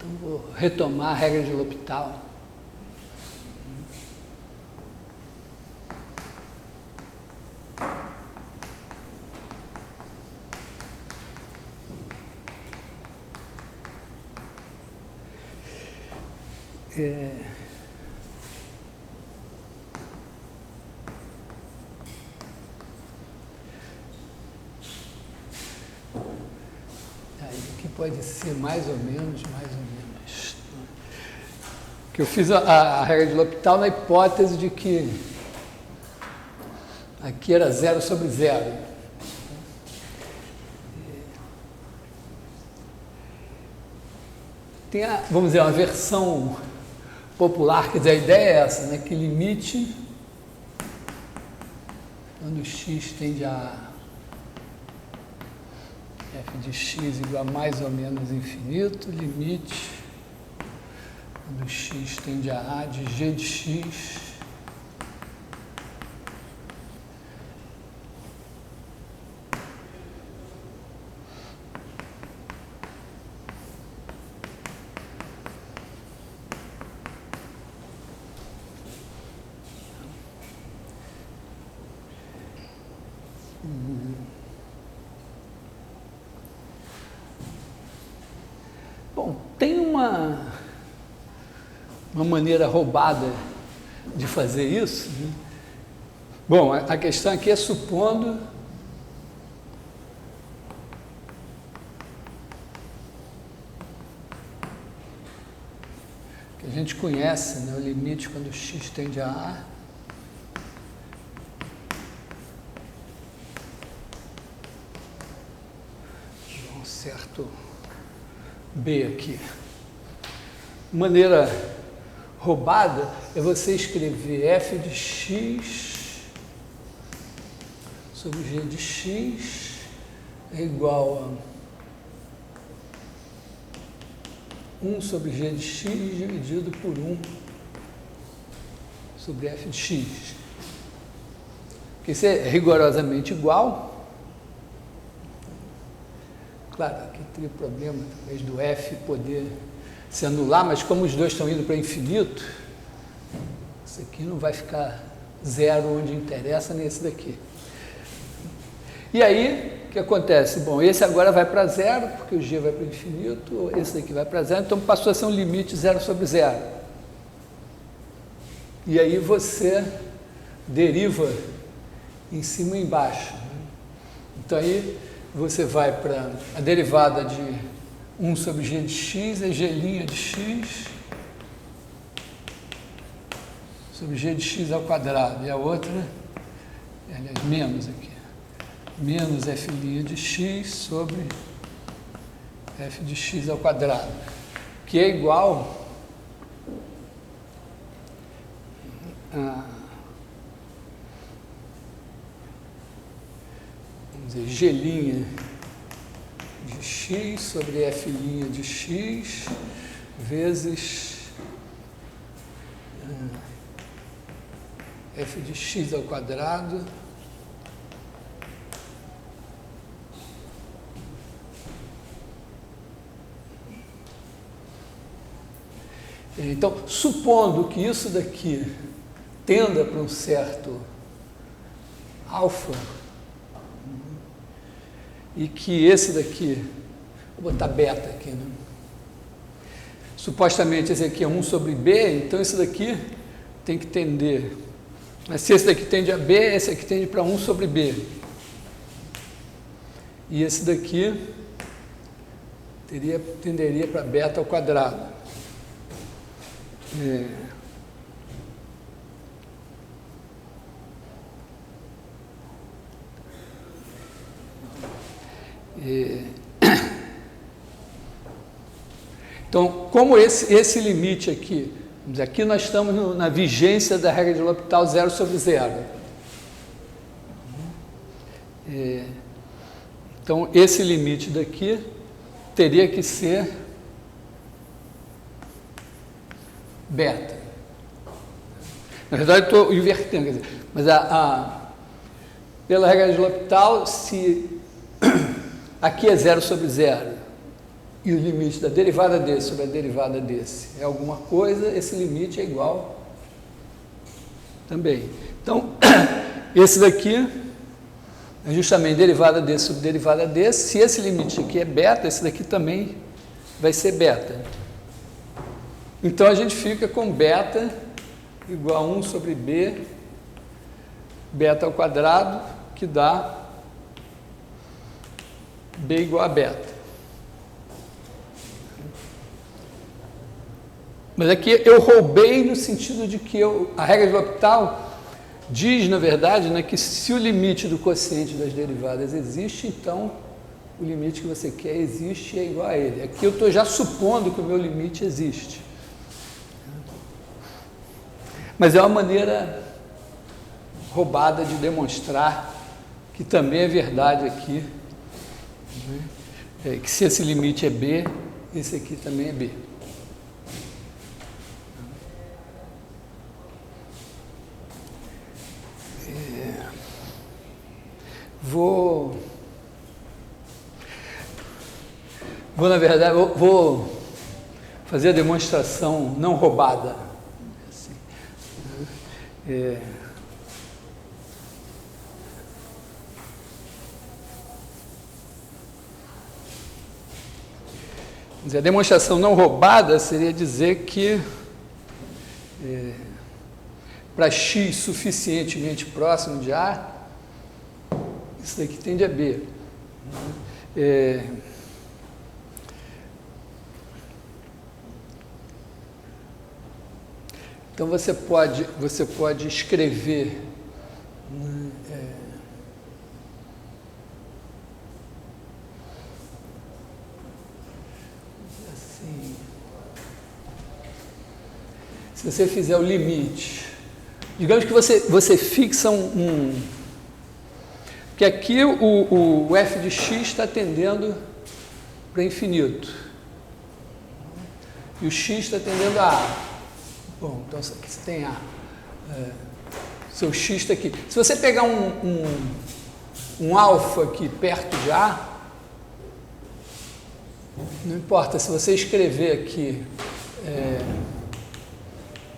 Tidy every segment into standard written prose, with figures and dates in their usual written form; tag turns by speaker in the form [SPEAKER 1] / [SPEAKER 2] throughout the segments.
[SPEAKER 1] Então, vou retomar a regra de L'Hopital. Aqui pode ser mais ou menos. Que eu fiz a regra de L'Hopital na hipótese de que aqui era 0 sobre 0. Tem, vamos dizer, uma versão popular, quer dizer, a ideia é essa, né, que limite, quando x tende a f de x igual a mais ou menos infinito, limite, quando x tende a de g de x, Bom, tem uma maneira roubada de fazer isso, né? Bom, a questão aqui é supondo que a gente conhece, né, o limite quando x tende a A. Certo B aqui. Maneira roubada é você escrever f de x sobre g de x é igual a 1 sobre g de x dividido por 1 sobre f de x. Porque isso é rigorosamente igual. Claro, aqui teria o problema, talvez, do f poder se anular, mas como os dois estão indo para infinito, isso aqui não vai ficar zero onde interessa, nem esse daqui. E aí, o que acontece? Bom, esse agora vai para zero, porque o g vai para o infinito, esse daqui vai para zero, então passou a ser um limite 0 sobre 0. E aí você deriva em cima e embaixo. Então aí você vai para a derivada de 1 sobre g de x, é g' de x sobre g de x ao quadrado. E a outra, aliás, menos aqui, menos f' de x sobre f de x ao quadrado, que é igual a, vamos dizer, g' de x sobre f' de x vezes f de x ao quadrado então, supondo que isso daqui tenda para um certo alfa e que esse daqui, vou botar beta aqui, né? Supostamente esse aqui é 1 sobre b, então esse daqui tem que tender. Mas se esse daqui tende a b, esse aqui tende para 1 sobre b. E esse daqui tenderia para beta ao quadrado. Então, como esse limite aqui, vamos dizer, aqui nós estamos na vigência da regra de L'Hopital 0 sobre 0. Então, esse limite daqui teria que ser beta. Na verdade, eu estou invertendo, quer dizer, mas pela regra de L'Hopital, se aqui é 0 sobre 0 e o limite da derivada desse sobre a derivada desse é alguma coisa, esse limite é igual também. Então, esse daqui é justamente derivada desse sobre derivada desse. Se esse limite aqui é beta, esse daqui também vai ser beta. Então, a gente fica com beta igual a 1 sobre b, beta ao quadrado, que dá b igual a beta. Mas aqui eu roubei no sentido de que a regra de L'Hopital diz, na verdade, né, que se o limite do quociente das derivadas existe, então o limite que você quer existe e é igual a ele. Aqui eu estou já supondo que o meu limite existe. Mas é uma maneira roubada de demonstrar que também é verdade aqui, né, que se esse limite é b, esse aqui também é b. Na verdade, vou fazer a demonstração não roubada. Assim, a demonstração não roubada seria dizer que para x suficientemente próximo de A, isso daqui tende a B. Então você pode escrever assim, se você fizer o limite, digamos que você fixa que aqui o f de x está tendendo para infinito e o x está tendendo a A. Bom, então aqui você tem seu x está aqui. Se você pegar um alfa aqui perto de A, não importa, se você escrever aqui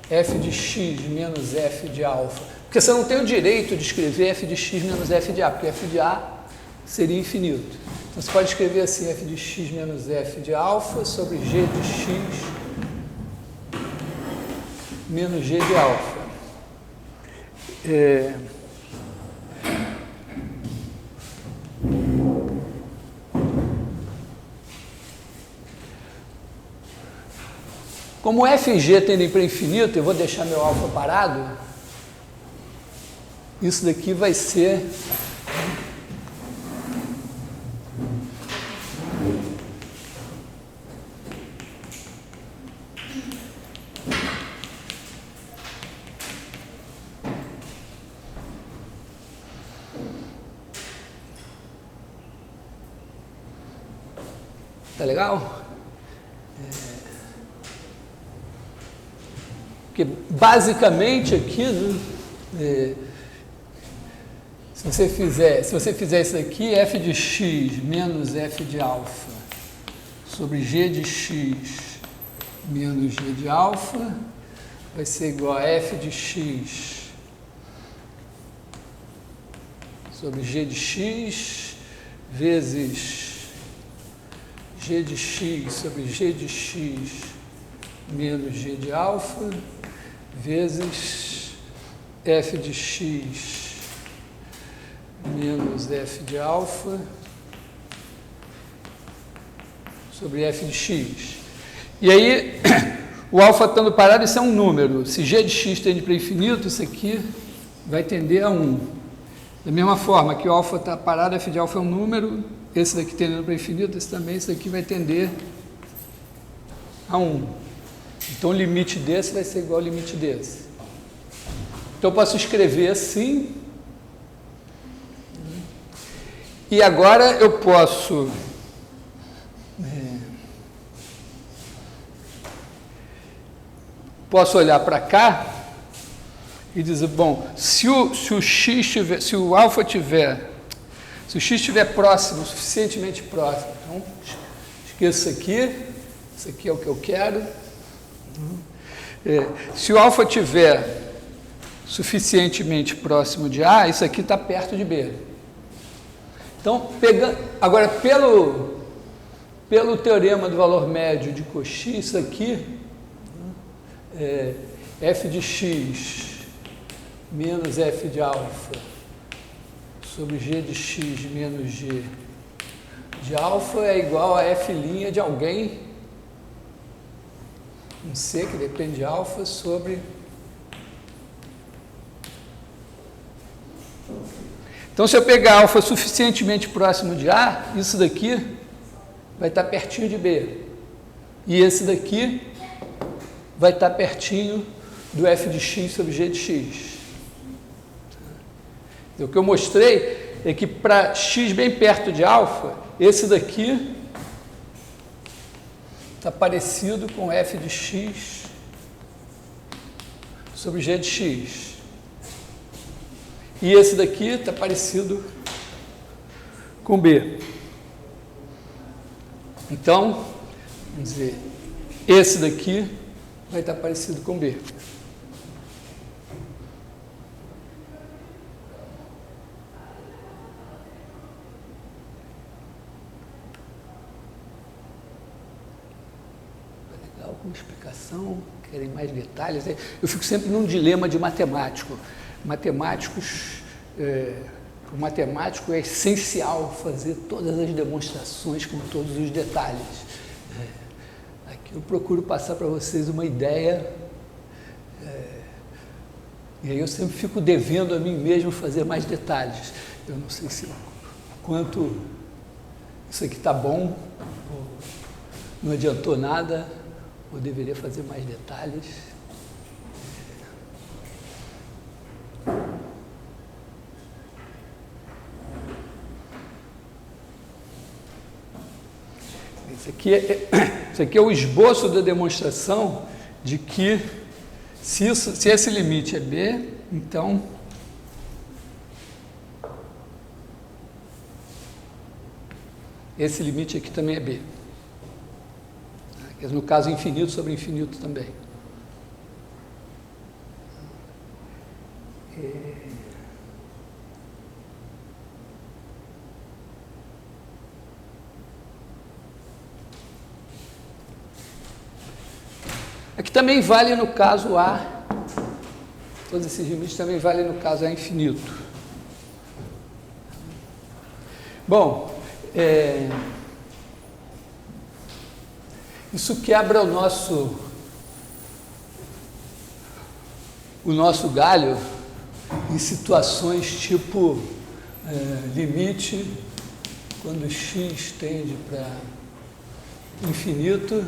[SPEAKER 1] f de x menos f de alfa, porque você não tem o direito de escrever f de x menos f de A, porque f de A seria infinito. Então você pode escrever assim, f de x menos f de alfa sobre g de x menos g de alfa. Como f e g tendem para infinito, eu vou deixar meu alfa parado. Isso daqui vai ser tá legal? Porque basicamente aqui, né, se você fizer isso aqui, f de x menos f de alfa sobre g de x menos g de alfa vai ser igual a f de x sobre g de x vezes g de x sobre g de x menos g de alfa vezes f de x menos f de alfa sobre f de x. E aí, o alfa estando parado, isso é um número. Se g de x tende para infinito, isso aqui vai tender a 1. Da mesma forma que o alfa está parado, f de alfa é um número, esse daqui tendendo para infinito, esse daqui vai tender a 1. Então, o limite desse vai ser igual ao limite desse. Então, eu posso escrever assim. E agora eu posso olhar para cá e dizer, bom, se o x estiver próximo, suficientemente próximo, então Esqueça isso aqui é o que eu quero. Se o alfa tiver suficientemente próximo de A, isso aqui está perto de B. Então, agora, pelo teorema do valor médio de Cauchy, isso aqui, f de x menos f de alfa sobre g de x menos g de alfa é igual a f' de alguém, um C que depende de alfa, sobre... Então, se eu pegar alfa suficientemente próximo de A, isso daqui vai estar pertinho de B. E esse daqui vai estar pertinho do f de x sobre g de x. O que eu mostrei é que para x bem perto de alfa, esse daqui está parecido com f de x sobre g de x. E esse daqui está parecido com B. Então, vamos dizer, esse daqui vai estar parecido com B. Legal, com explicação, querem mais detalhes? Eu fico sempre num dilema de matemático. Para o matemático é essencial fazer todas as demonstrações com todos os detalhes. Aqui eu procuro passar para vocês uma ideia, e aí eu sempre fico devendo a mim mesmo fazer mais detalhes. Eu não sei se quanto isso aqui está bom, ou não adiantou nada, ou deveria fazer mais detalhes. Isso aqui é o esboço da demonstração de que se esse limite é B, então esse limite aqui também é B. No caso, infinito sobre infinito também. Aqui também vale no caso A, todos esses limites também valem no caso A infinito. Bom, isso quebra o nosso galho em situações tipo limite, quando x tende para infinito,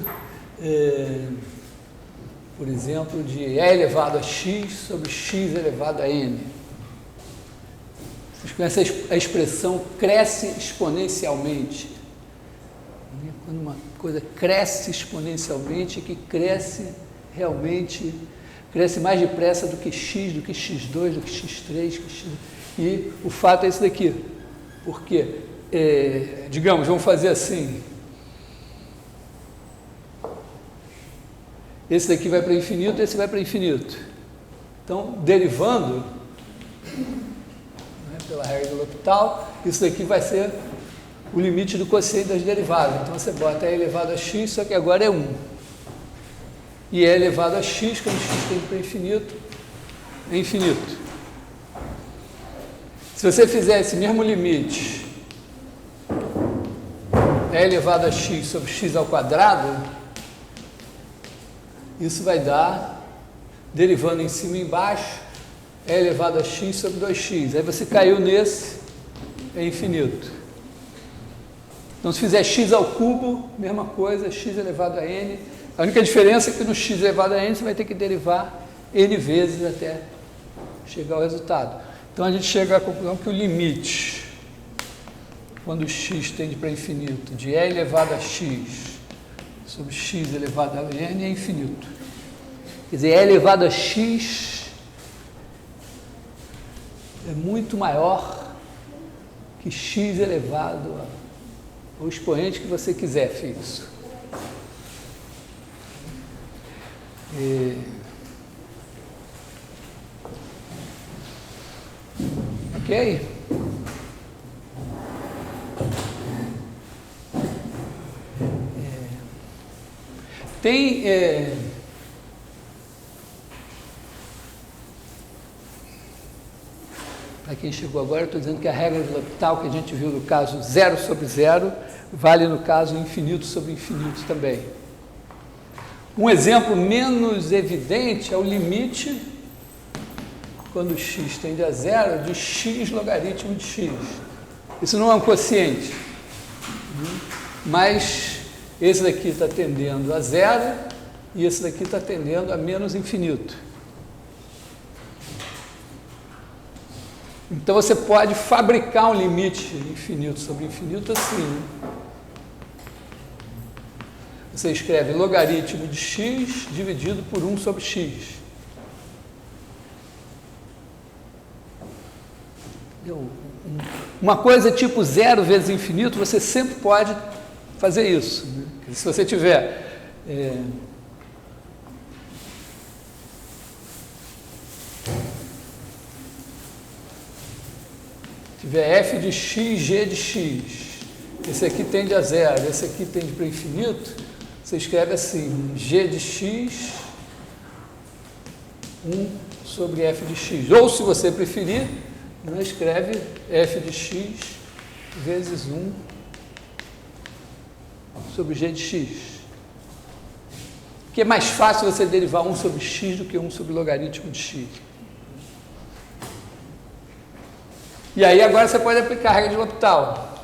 [SPEAKER 1] por exemplo, de e elevado a x sobre x elevado a n. Vocês conhecem a expressão cresce exponencialmente? Quando uma coisa cresce exponencialmente, que cresce realmente, cresce mais depressa do que x, do que x2, do que x3, que x... E o fato é esse daqui. Porque, digamos, vamos fazer assim. Esse daqui vai para infinito, esse vai para infinito. Então, derivando, pela regra do L'Hopital, isso daqui vai ser o limite do quociente das derivadas. Então, você bota e elevado a x, só que agora é 1. E é elevado a x, quando x tem para infinito, é infinito. Se você fizer esse mesmo limite, é elevado a x sobre x ao quadrado, isso vai dar, derivando em cima e embaixo, é elevado a x sobre 2x. Aí você caiu nesse, é infinito. Então, se fizer x ao cubo, mesma coisa, x elevado a n. A única diferença é que no x elevado a n você vai ter que derivar n vezes até chegar ao resultado. Então, a gente chega à conclusão que o limite, quando x tende para infinito, de e elevado a x sobre x elevado a n é infinito. Quer dizer, e elevado a x é muito maior que x elevado o expoente que você quiser fixo. Ok? Tem para quem chegou agora, eu estou dizendo que a regra de L'Hopital que a gente viu no caso 0 sobre 0 vale no caso infinito sobre infinito também. Um exemplo menos evidente é o limite, quando x tende a zero, de x logaritmo de x. Isso não é um quociente, mas esse daqui está tendendo a zero e esse daqui está tendendo a menos infinito. Então você pode fabricar um limite infinito sobre infinito assim, né? Você escreve logaritmo de x dividido por 1 sobre x. Uma coisa tipo 0 vezes infinito, você sempre pode fazer isso, né? Se você tiver f de x, g de x, esse aqui tende a zero, esse aqui tende para infinito, você escreve assim, g de x, 1 sobre f de x. Ou, se você preferir, escreve f de x vezes 1 sobre g de x. Que é mais fácil você derivar 1 sobre x do que 1 sobre logaritmo de x. E aí agora você pode aplicar a regra de L'Hopital.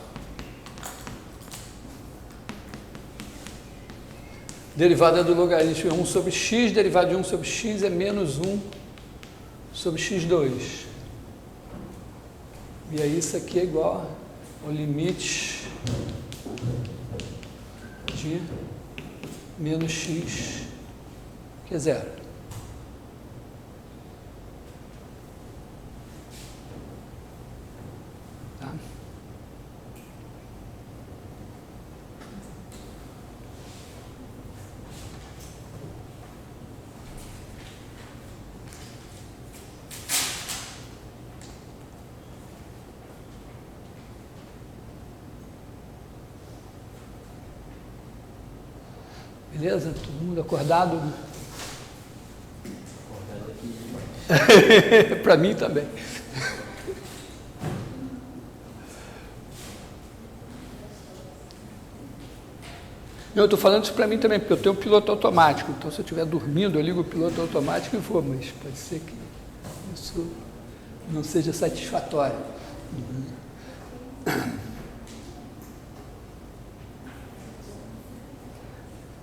[SPEAKER 1] Derivada do logaritmo é 1 sobre x, derivada de 1 sobre x é menos 1 sobre x2. E aí isso aqui é igual ao limite de menos x, que é zero. Tá? Beleza? Todo mundo acordado? Para mim também. Eu estou falando isso para mim também, porque eu tenho um piloto automático. Então, se eu estiver dormindo, eu ligo o piloto automático e vou, mas pode ser que isso não seja satisfatório.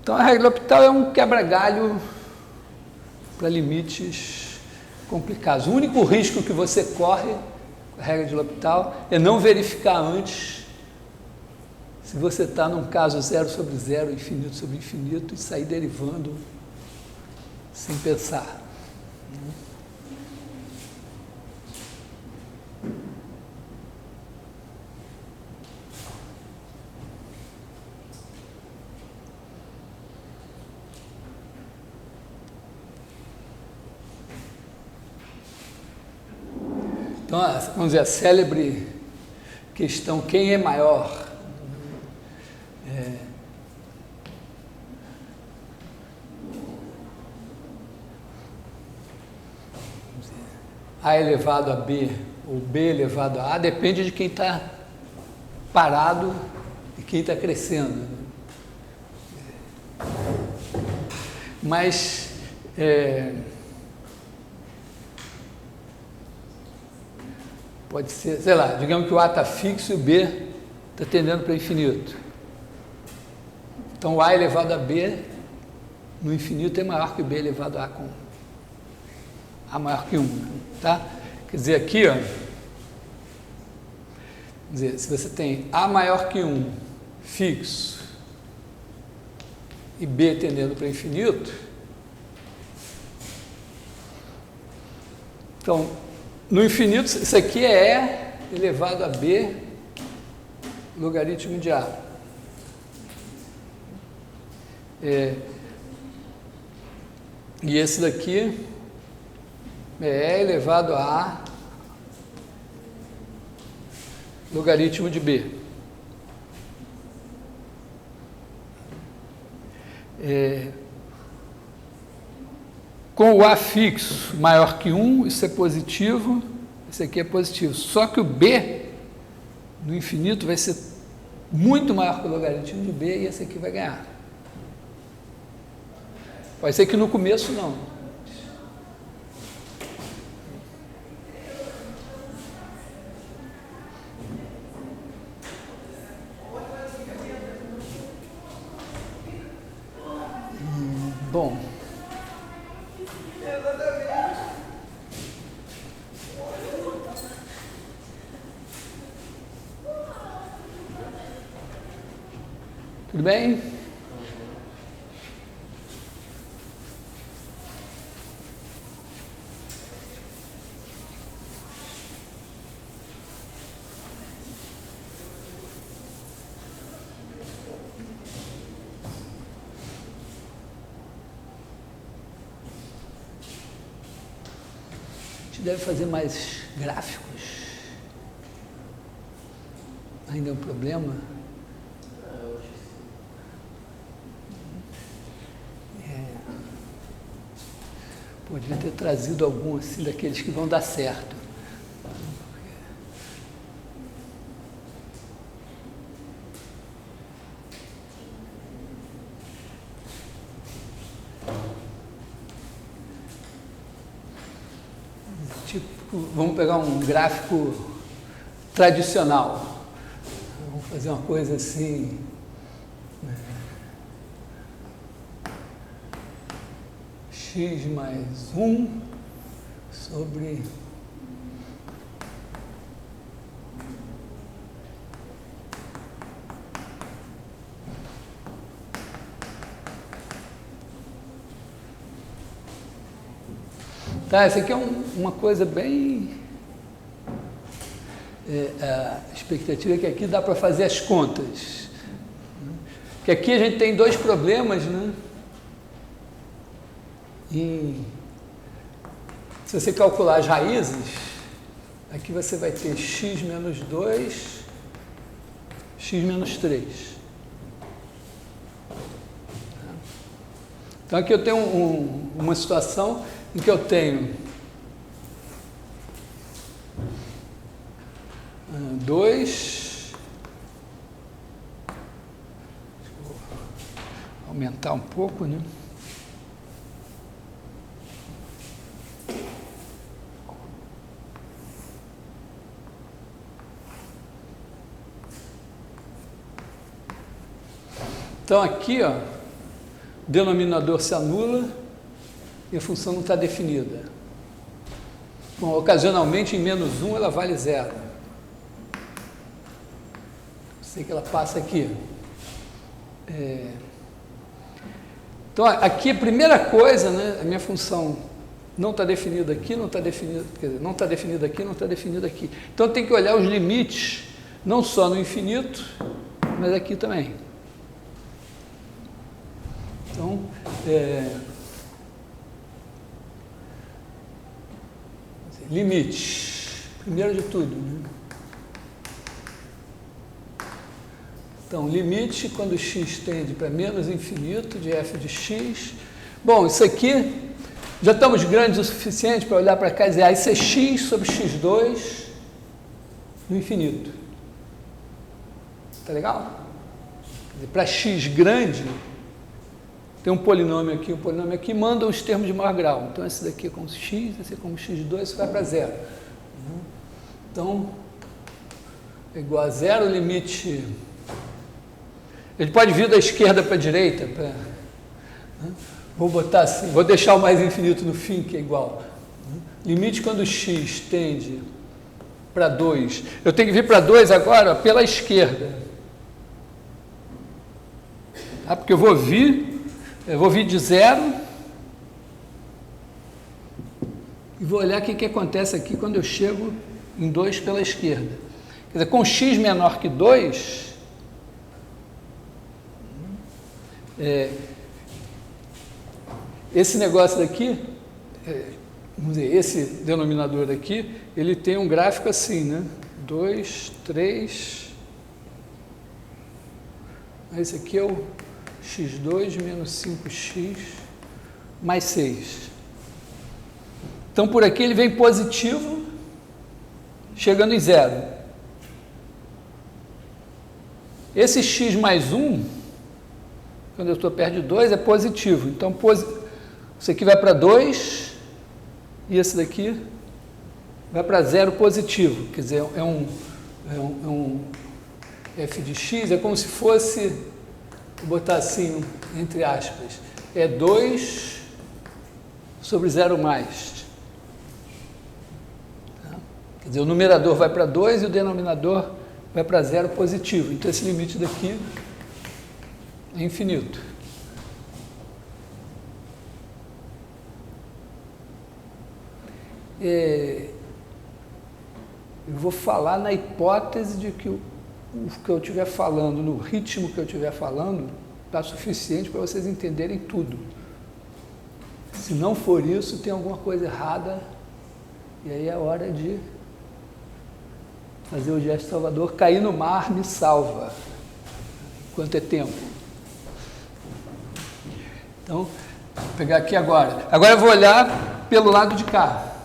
[SPEAKER 1] Então, a regra de L'Hopital é um quebra-galho para limites complicados. O único risco que você corre com a regra de L'Hopital é não verificar antes se você está num caso 0 sobre 0, infinito sobre infinito, e sair derivando sem pensar. Então, vamos dizer, a célebre questão, quem é maior? A elevado a B ou B elevado a A depende de quem está parado e quem está crescendo. Mas pode ser, sei lá, digamos que o A está fixo e o B está tendendo para infinito. Então, o A elevado a B no infinito é maior que o B elevado a A com A maior que 1. Tá? Quer dizer, aqui, ó, quer dizer, se você tem A maior que 1 fixo e B tendendo para infinito, então, no infinito, isso aqui é E elevado a B logaritmo de A. E esse daqui é E elevado a A logaritmo de B. Com o A fixo maior que 1, isso é positivo, esse aqui é positivo. Só que o B no infinito vai ser muito maior que o logaritmo de B e esse aqui vai ganhar. Pode ser que no começo não. Bom. Tudo bem? A gente deve fazer mais gráficos. Ainda é um problema. Podia ter trazido algum assim daqueles que vão dar certo. Tipo, vamos pegar um gráfico tradicional. Vamos fazer uma coisa assim. X mais 1 sobre tá, essa aqui é uma coisa bem a expectativa é que aqui dá para fazer as contas, que aqui a gente tem dois problemas, né? Se você calcular as raízes, aqui você vai ter x menos 2, x menos 3. Então aqui eu tenho uma situação em que eu tenho 2, vou aumentar um pouco, né? Então aqui, ó, o denominador se anula e a função não está definida. Bom, ocasionalmente em menos 1 ela vale 0. Sei que ela passa aqui. Então aqui a primeira coisa, né, a minha função não está definida aqui, não está definida, quer dizer, não está definida aqui, não está definida aqui. Então tem que olhar os limites, não só no infinito, mas aqui também. Então, limites, primeiro de tudo, né? Então, limite quando x tende para menos infinito de f de x. Bom, isso aqui, já estamos grandes o suficiente para olhar para cá e dizer, isso é x sobre x2 no infinito. Tá legal? Para x grande, tem um polinômio aqui, manda os termos de maior grau. Então, esse daqui é como x, esse é como x2, isso vai para 0. Então, é igual a 0, o limite... Ele pode vir da esquerda para a direita. Vou botar assim, vou deixar o mais infinito no fim, que é igual. Limite quando x tende para 2. Eu tenho que vir para 2 agora, ó, pela esquerda. Tá? Porque eu vou vir de 0 e vou olhar o que acontece aqui quando eu chego em 2 pela esquerda. Quer dizer, com x menor que 2, esse negócio daqui, vamos dizer, esse denominador aqui, ele tem um gráfico assim, né? 2, 3... Esse aqui é o x2 menos 5x mais 6. Então, por aqui ele vem positivo, chegando em zero. Esse x mais 1, quando eu estou perto de 2, é positivo. Então, isso aqui vai para 2 e esse daqui vai para zero positivo. Quer dizer, é um f de x, é como se fosse, vou botar assim, entre aspas, é 2 sobre 0 mais. Tá? Quer dizer, o numerador vai para 2 e o denominador vai para zero positivo. Então, esse limite daqui é infinito. Eu vou falar na hipótese de que o que eu estiver falando, no ritmo que eu estiver falando, está suficiente para vocês entenderem tudo. Se não for isso, tem alguma coisa errada, e aí é hora de fazer o gesto salvador, cair no mar, me salva, enquanto é tempo. Então, vou pegar aqui agora. Agora eu vou olhar pelo lado de cá.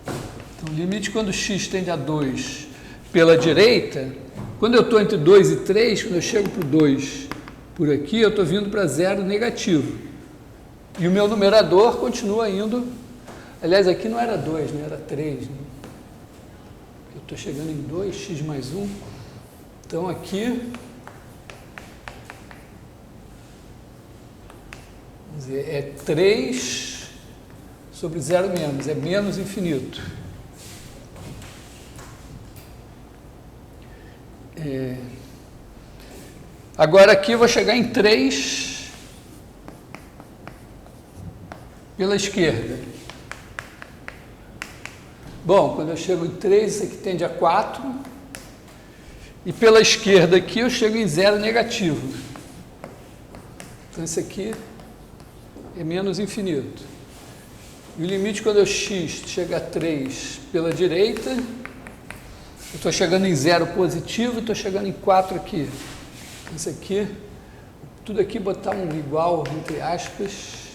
[SPEAKER 1] Então, o limite quando x tende a 2 pela direita, quando eu estou entre 2 e 3, quando eu chego para o 2 por aqui, eu estou vindo para zero negativo. E o meu numerador continua indo, aliás, aqui não era 2, né? Era 3. Né? Eu estou chegando em 2, x mais 1. Então, aqui, vamos dizer, é 3 sobre 0 menos, é menos infinito. Agora aqui eu vou chegar em 3 pela esquerda. Bom, quando eu chego em 3, isso aqui tende a 4. E pela esquerda aqui eu chego em zero negativo. Então isso aqui é menos infinito. E o limite quando eu x chega a 3 pela direita, eu estou chegando em zero positivo e estou chegando em 4 aqui. Isso aqui, tudo aqui botar um igual, entre aspas,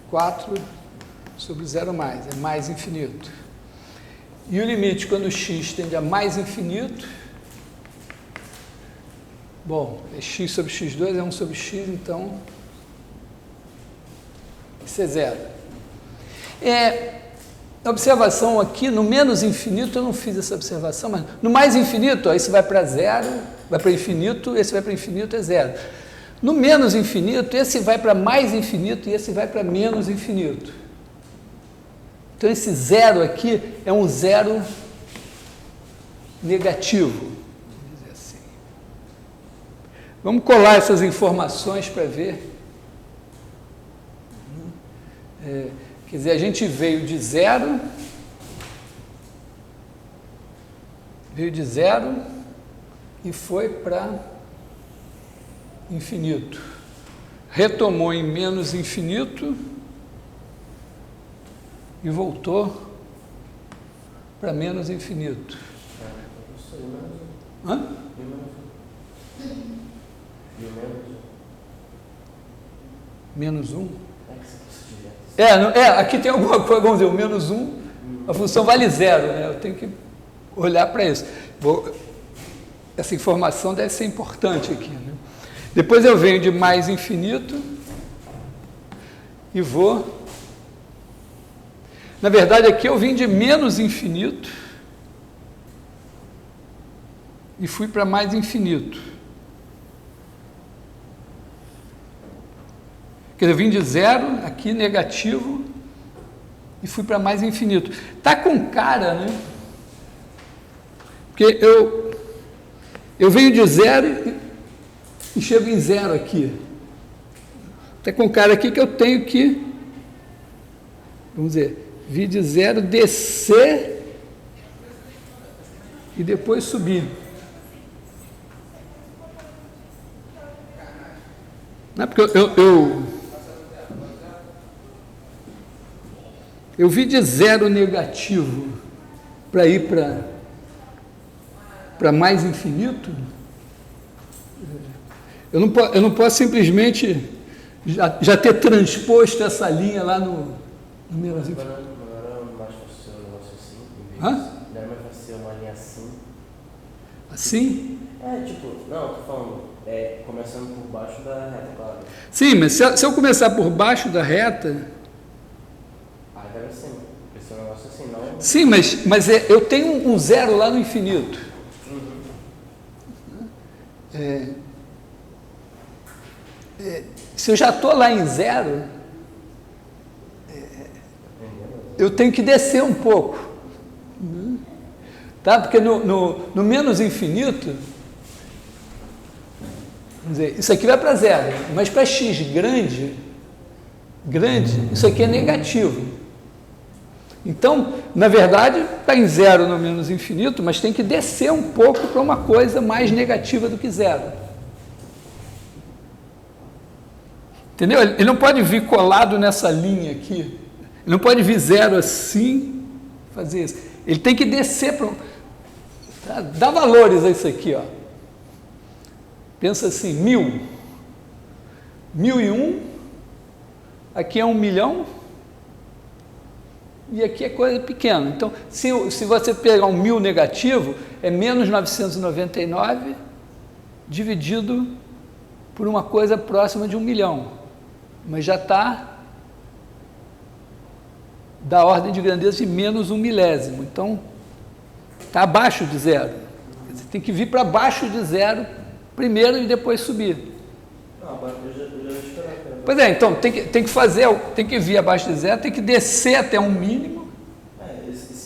[SPEAKER 1] 4 sobre 0 mais, é mais infinito. E o limite quando x tende a mais infinito, bom, é x sobre x2, é 1 sobre x, então isso é zero. A observação aqui, no menos infinito, eu não fiz essa observação, mas no mais infinito, ó, esse vai para zero, vai para infinito, esse vai para infinito, é zero. No menos infinito, esse vai para mais infinito e esse vai para menos infinito. Então, esse zero aqui é um zero negativo, vamos dizer assim. Vamos colar essas informações para ver. Quer dizer, a gente veio de zero e foi para infinito. Retomou em menos infinito e voltou para menos infinito. Hã? Menos 1? Aqui tem alguma coisa, vamos dizer, o menos 1, a função vale zero, né? Eu tenho que olhar para isso. Essa informação deve ser importante aqui, né? Depois eu venho de mais infinito e vou... Na verdade, aqui eu vim de menos infinito e fui para mais infinito. Quer dizer, eu vim de zero, aqui negativo, e fui para mais infinito. Está com cara, né? Porque eu venho de zero e chego em zero aqui. Está com cara aqui que eu tenho que, vamos dizer, vir de zero, descer e depois subir. Não é porque eu vi de zero negativo para ir para mais infinito. Eu não posso simplesmente já ter transposto essa linha lá no menos infinito.
[SPEAKER 2] Não era mais fácil ser um negócio assim?
[SPEAKER 1] Hã?
[SPEAKER 2] Não era mais fácil ser uma linha assim?
[SPEAKER 1] Assim?
[SPEAKER 2] Não, tô falando, começando por baixo da reta, claro.
[SPEAKER 1] Sim, mas se eu começar por baixo da reta...
[SPEAKER 2] Aí vai assim, esse é um negócio assim, não...
[SPEAKER 1] Sim, mas eu tenho um zero lá no infinito. Se eu já estou lá em zero, eu tenho que descer um pouco. Tá? Porque no menos infinito, vamos dizer, isso aqui vai para zero, mas para x grande, isso aqui é negativo. Então, na verdade, está em zero no menos infinito, mas tem que descer um pouco para uma coisa mais negativa do que zero. Entendeu? Ele não pode vir colado nessa linha aqui. Ele não pode vir zero assim, fazer isso. Ele tem que descer para... Tá? Dá valores a isso aqui, ó. Pensa assim, 1000. 1001. Aqui é 1 milhão. E aqui é coisa pequena. Então, se você pegar 1000 negativo, é menos 999 dividido por uma coisa próxima de 1 milhão. Mas já está da ordem de grandeza de menos 1 milésimo. Então, está abaixo de zero. Você tem que vir para baixo de zero primeiro e depois subir.
[SPEAKER 2] Não, eu já vou esperar.
[SPEAKER 1] Pois é, então tem que vir abaixo de zero, tem que descer até um mínimo.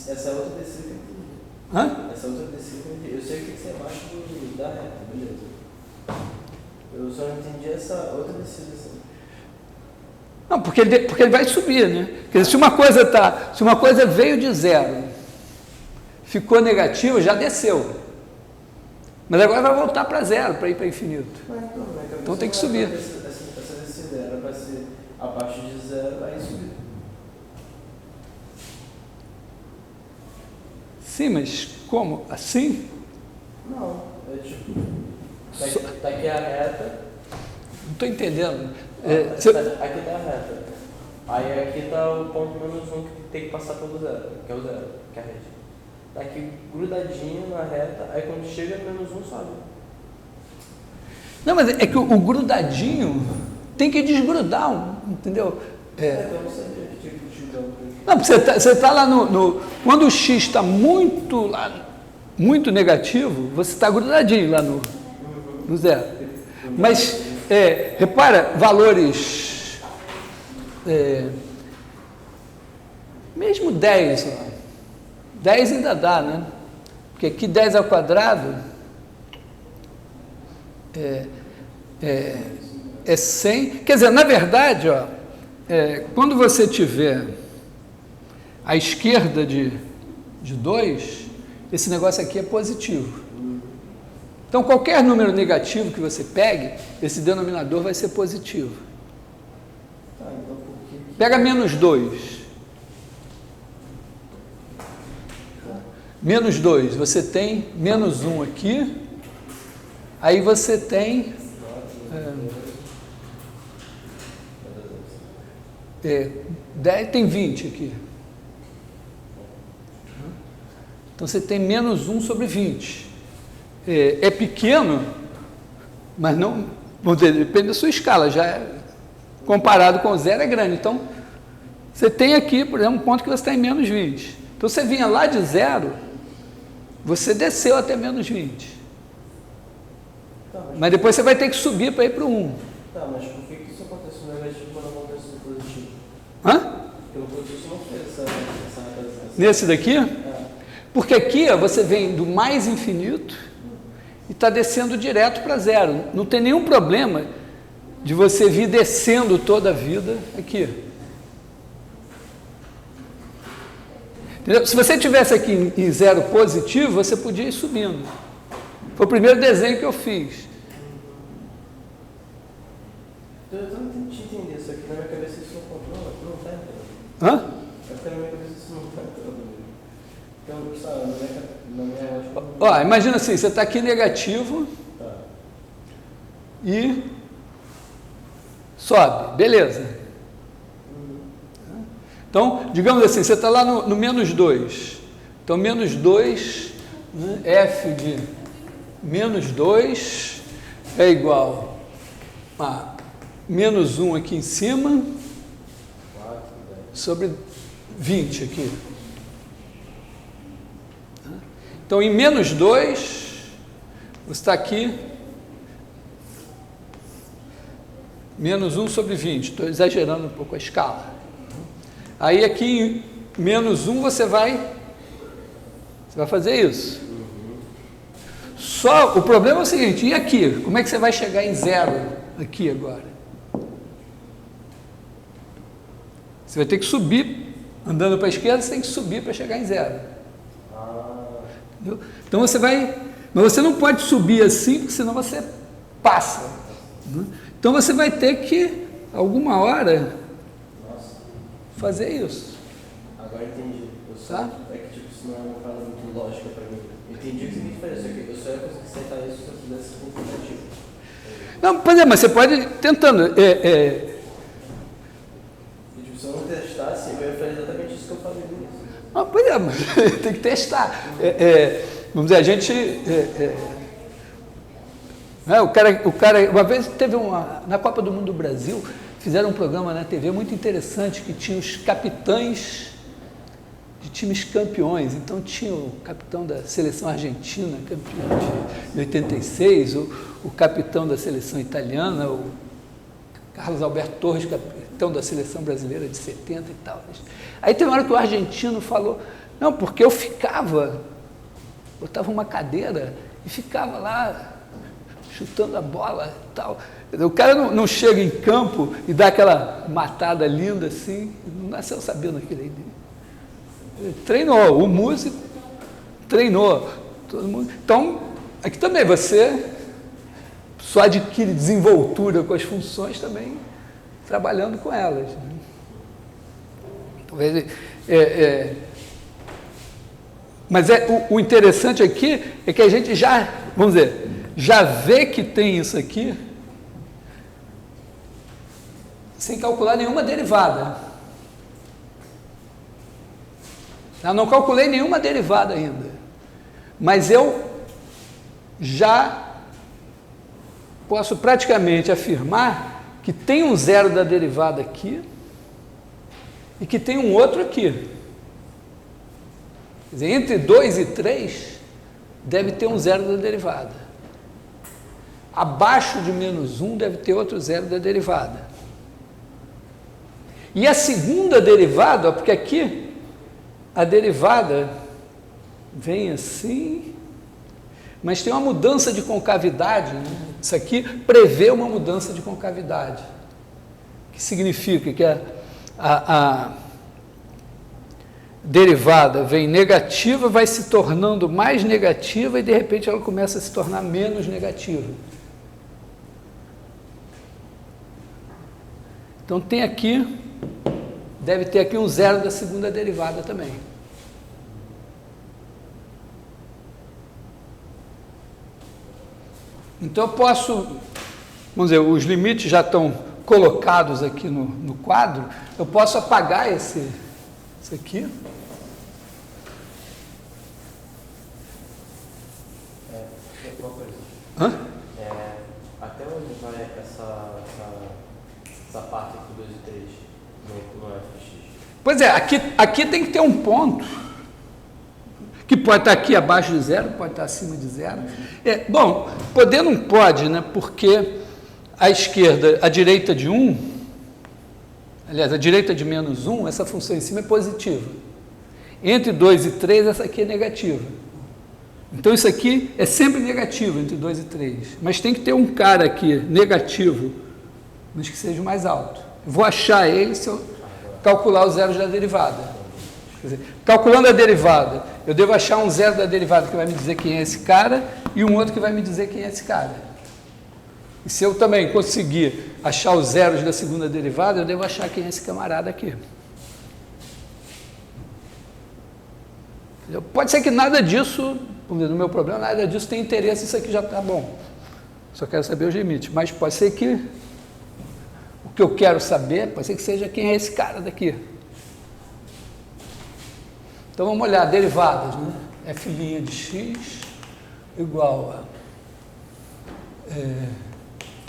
[SPEAKER 2] Essa outra descida tem que ir.
[SPEAKER 1] Hã?
[SPEAKER 2] Essa outra descida tem que ir. Eu sei que tem que ser abaixo da reta, beleza. Eu só não entendi essa outra descida assim.
[SPEAKER 1] Não, porque ele vai subir, né? Quer dizer, se uma coisa veio de zero, ficou negativa, já desceu. Mas agora vai voltar para zero, para ir para infinito. Então tem que subir.
[SPEAKER 2] Essa descida era para ser abaixo de zero, aí subir.
[SPEAKER 1] Sim, mas como? Assim?
[SPEAKER 2] Não, tá aqui a reta.
[SPEAKER 1] Não estou entendendo.
[SPEAKER 2] Aqui está a reta. Aí aqui está o ponto menos 1 que tem que passar pelo zero, que é o zero, que é a rede. Está aqui grudadinho na reta, aí quando chega menos 1 sobe.
[SPEAKER 1] Não, mas é que o grudadinho tem que desgrudar, entendeu?
[SPEAKER 2] Eu não sabia que tinha que desgrudar.
[SPEAKER 1] Não, porque você tá lá quando o x está muito negativo, você está grudadinho lá no zero. Mas, repara, valores, mesmo 10, ó, 10 ainda dá, né? Porque aqui 10 ao quadrado é 100. Quer dizer, na verdade, ó, quando você tiver à esquerda de 2, esse negócio aqui é positivo. Então, qualquer número negativo que você pegue, esse denominador vai ser positivo. Pega menos 2. Menos 2, você tem menos 1 aqui, aí você tem... tem 20 aqui. Então, você tem menos 1 sobre 20. É pequeno, mas não... Vamos dizer, depende da sua escala, comparado com o zero é grande. Então, você tem aqui, por exemplo, um ponto que você está em menos 20. Então, você vinha lá de zero, você desceu até menos 20. Mas depois você vai ter que subir para ir para o 1.
[SPEAKER 2] Tá, mas por que isso acontece no negativo quando acontece no positivo? Pelo positivo não fez essa representação.
[SPEAKER 1] Nesse daqui? Porque aqui ó, você vem do mais infinito e está descendo direto para zero. Não tem nenhum problema de você vir descendo toda a vida aqui. Entendeu? Se você tivesse aqui em zero positivo, você podia ir subindo. Foi o primeiro desenho que eu fiz.
[SPEAKER 2] Eu tô tentando te entender, só que na minha cabeça isso não tá entrando.
[SPEAKER 1] Hã?
[SPEAKER 2] É porque na minha cabeça isso não tá entrando. Então, sabe, na minha lógica...
[SPEAKER 1] Ó, imagina assim, você está aqui negativo
[SPEAKER 2] Tá.
[SPEAKER 1] e sobe, beleza. Então, digamos assim, você está lá no menos 2. Então, menos 2, né, f de menos 2 é igual a menos 1 aqui em cima, sobre 20 aqui. Então, em menos 2, você está aqui, menos 1 sobre 20. Estou exagerando um pouco a escala. Aí, aqui em menos 1, você vai fazer isso. Só o problema é o seguinte, e aqui? Como é que você vai chegar em 0 aqui agora? Você vai ter que subir, andando para a esquerda, você tem que subir para chegar em 0. Entendeu? Então você vai, mas você não pode subir assim, porque senão você passa. Né? Então você vai ter que, alguma hora, fazer isso.
[SPEAKER 2] Agora entendi.
[SPEAKER 1] Tá?
[SPEAKER 2] É que tipo, isso não é uma parada muito lógica para mim. Entendi o que você tem que fazer, só que eu só ia conseguir acertar isso se eu fizesse com tentativa.
[SPEAKER 1] Não, pois é, mas você pode ir tentando.
[SPEAKER 2] E tipo, se eu não testasse, eu ia fazer exatamente isso que eu falei no início.
[SPEAKER 1] Ah, pois é, mas tem que testar. Vamos dizer, a gente... o cara, uma vez teve na Copa do Mundo do Brasil, fizeram um programa na TV muito interessante, que tinha os capitães de times campeões. Então tinha o capitão da seleção argentina, campeão de 86, o capitão da seleção italiana, o Carlos Alberto Torres, capitão da seleção brasileira de 70 e tal. Aí tem uma hora que o argentino falou, não, porque eu botava uma cadeira e ficava lá chutando a bola e tal. O cara não chega em campo e dá aquela matada linda assim, não nasceu sabendo aquilo aí. Ele treinou, o músico treinou, todo mundo. Então, aqui também você só adquire desenvoltura com as funções também trabalhando com elas. Né? Talvez, mas o interessante aqui é que a gente já, vamos dizer, já vê que tem isso aqui sem calcular nenhuma derivada. Eu não calculei nenhuma derivada ainda, mas eu já posso praticamente afirmar que tem um zero da derivada aqui e que tem um outro aqui. Quer dizer, entre 2 e 3 deve ter um zero da derivada. Abaixo de menos 1 deve ter outro zero da derivada. E a segunda derivada, ó, porque aqui a derivada vem assim, mas tem uma mudança de concavidade, né? Isso aqui prevê uma mudança de concavidade, que significa que a derivada vem negativa, vai se tornando mais negativa e de repente ela começa a se tornar menos negativa. Então tem aqui, deve ter aqui um zero da segunda derivada também. Então eu posso, vamos dizer, os limites já estão colocados aqui no quadro, eu posso apagar isso aqui.
[SPEAKER 2] Uma coisa.
[SPEAKER 1] Hã?
[SPEAKER 2] Até onde vai essa parte aqui, 2 e 3, no FX?
[SPEAKER 1] Pois é, aqui tem que ter um ponto, que pode estar aqui abaixo de 0, pode estar acima de 0. Bom, poder não pode, né? Porque a esquerda, a direita de 1, aliás, a direita de menos 1, essa função em cima é positiva. Entre 2 e 3, essa aqui é negativa. Então, isso aqui é sempre negativo entre 2 e 3. Mas tem que ter um cara aqui negativo, mas que seja mais alto. Eu vou achar ele se eu calcular os zeros da derivada. Quer dizer, calculando a derivada, eu devo achar um zero da derivada que vai me dizer quem é esse cara e um outro que vai me dizer quem é esse cara. E se eu também conseguir achar os zeros da segunda derivada, eu devo achar quem é esse camarada aqui. Pode ser que nada disso, no meu problema, nada disso tem interesse, isso aqui já está bom. Só quero saber os limites. Mas pode ser que o que eu quero saber, pode ser que seja quem é esse cara daqui. Então vamos olhar, derivadas, né? F' de x igual a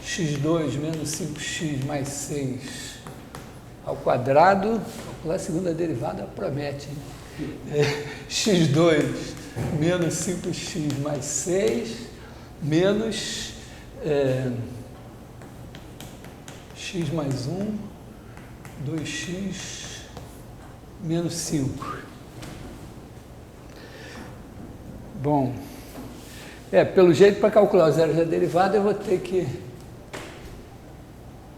[SPEAKER 1] x2 menos 5x mais 6 ao quadrado. Calcular a segunda derivada promete, hein? X2 menos 5x mais 6 menos x mais 1, 2x menos 5. Bom, pelo jeito, para calcular os zeros da derivada, eu vou ter que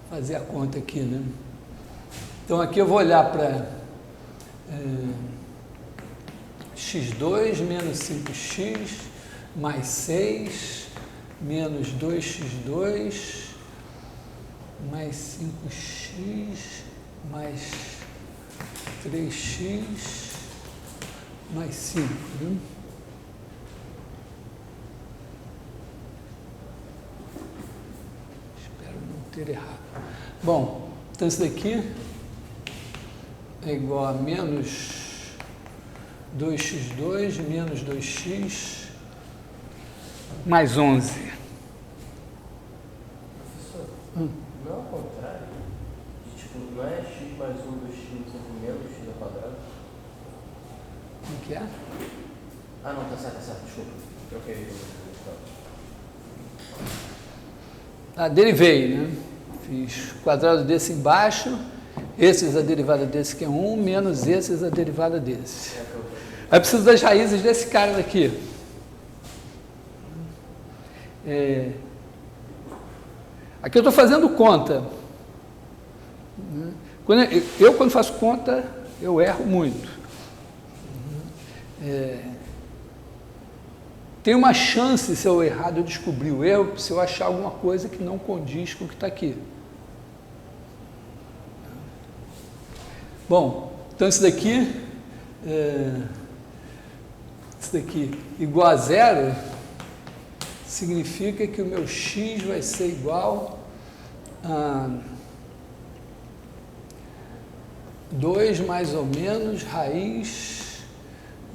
[SPEAKER 1] fazer a conta aqui, né? Então, aqui eu vou olhar para x2 menos 5x mais 6 menos 2x2 mais 5x mais 3x mais 5, né? Espero não ter errado. Bom, então isso daqui é igual a menos 2x2 menos 2x mais 11.
[SPEAKER 2] Professor, não é ao contrário? Tipo, não é x mais 1, 2x menos x ao quadrado?
[SPEAKER 1] Como que é?
[SPEAKER 2] Ah, não, tá certo, desculpa. Troquei.
[SPEAKER 1] Derivei, né? Fiz o quadrado desse embaixo, esses a derivada desse que é 1, menos esses a derivada desse. Aí eu preciso das raízes desse cara daqui. Aqui eu estou fazendo conta. Quando faço conta, eu erro muito. Tem uma chance, se eu errar, de eu descobrir o erro, se eu achar alguma coisa que não condiz com o que está aqui. Bom, então isso daqui igual a zero, significa que o meu x vai ser igual a 2 mais ou menos raiz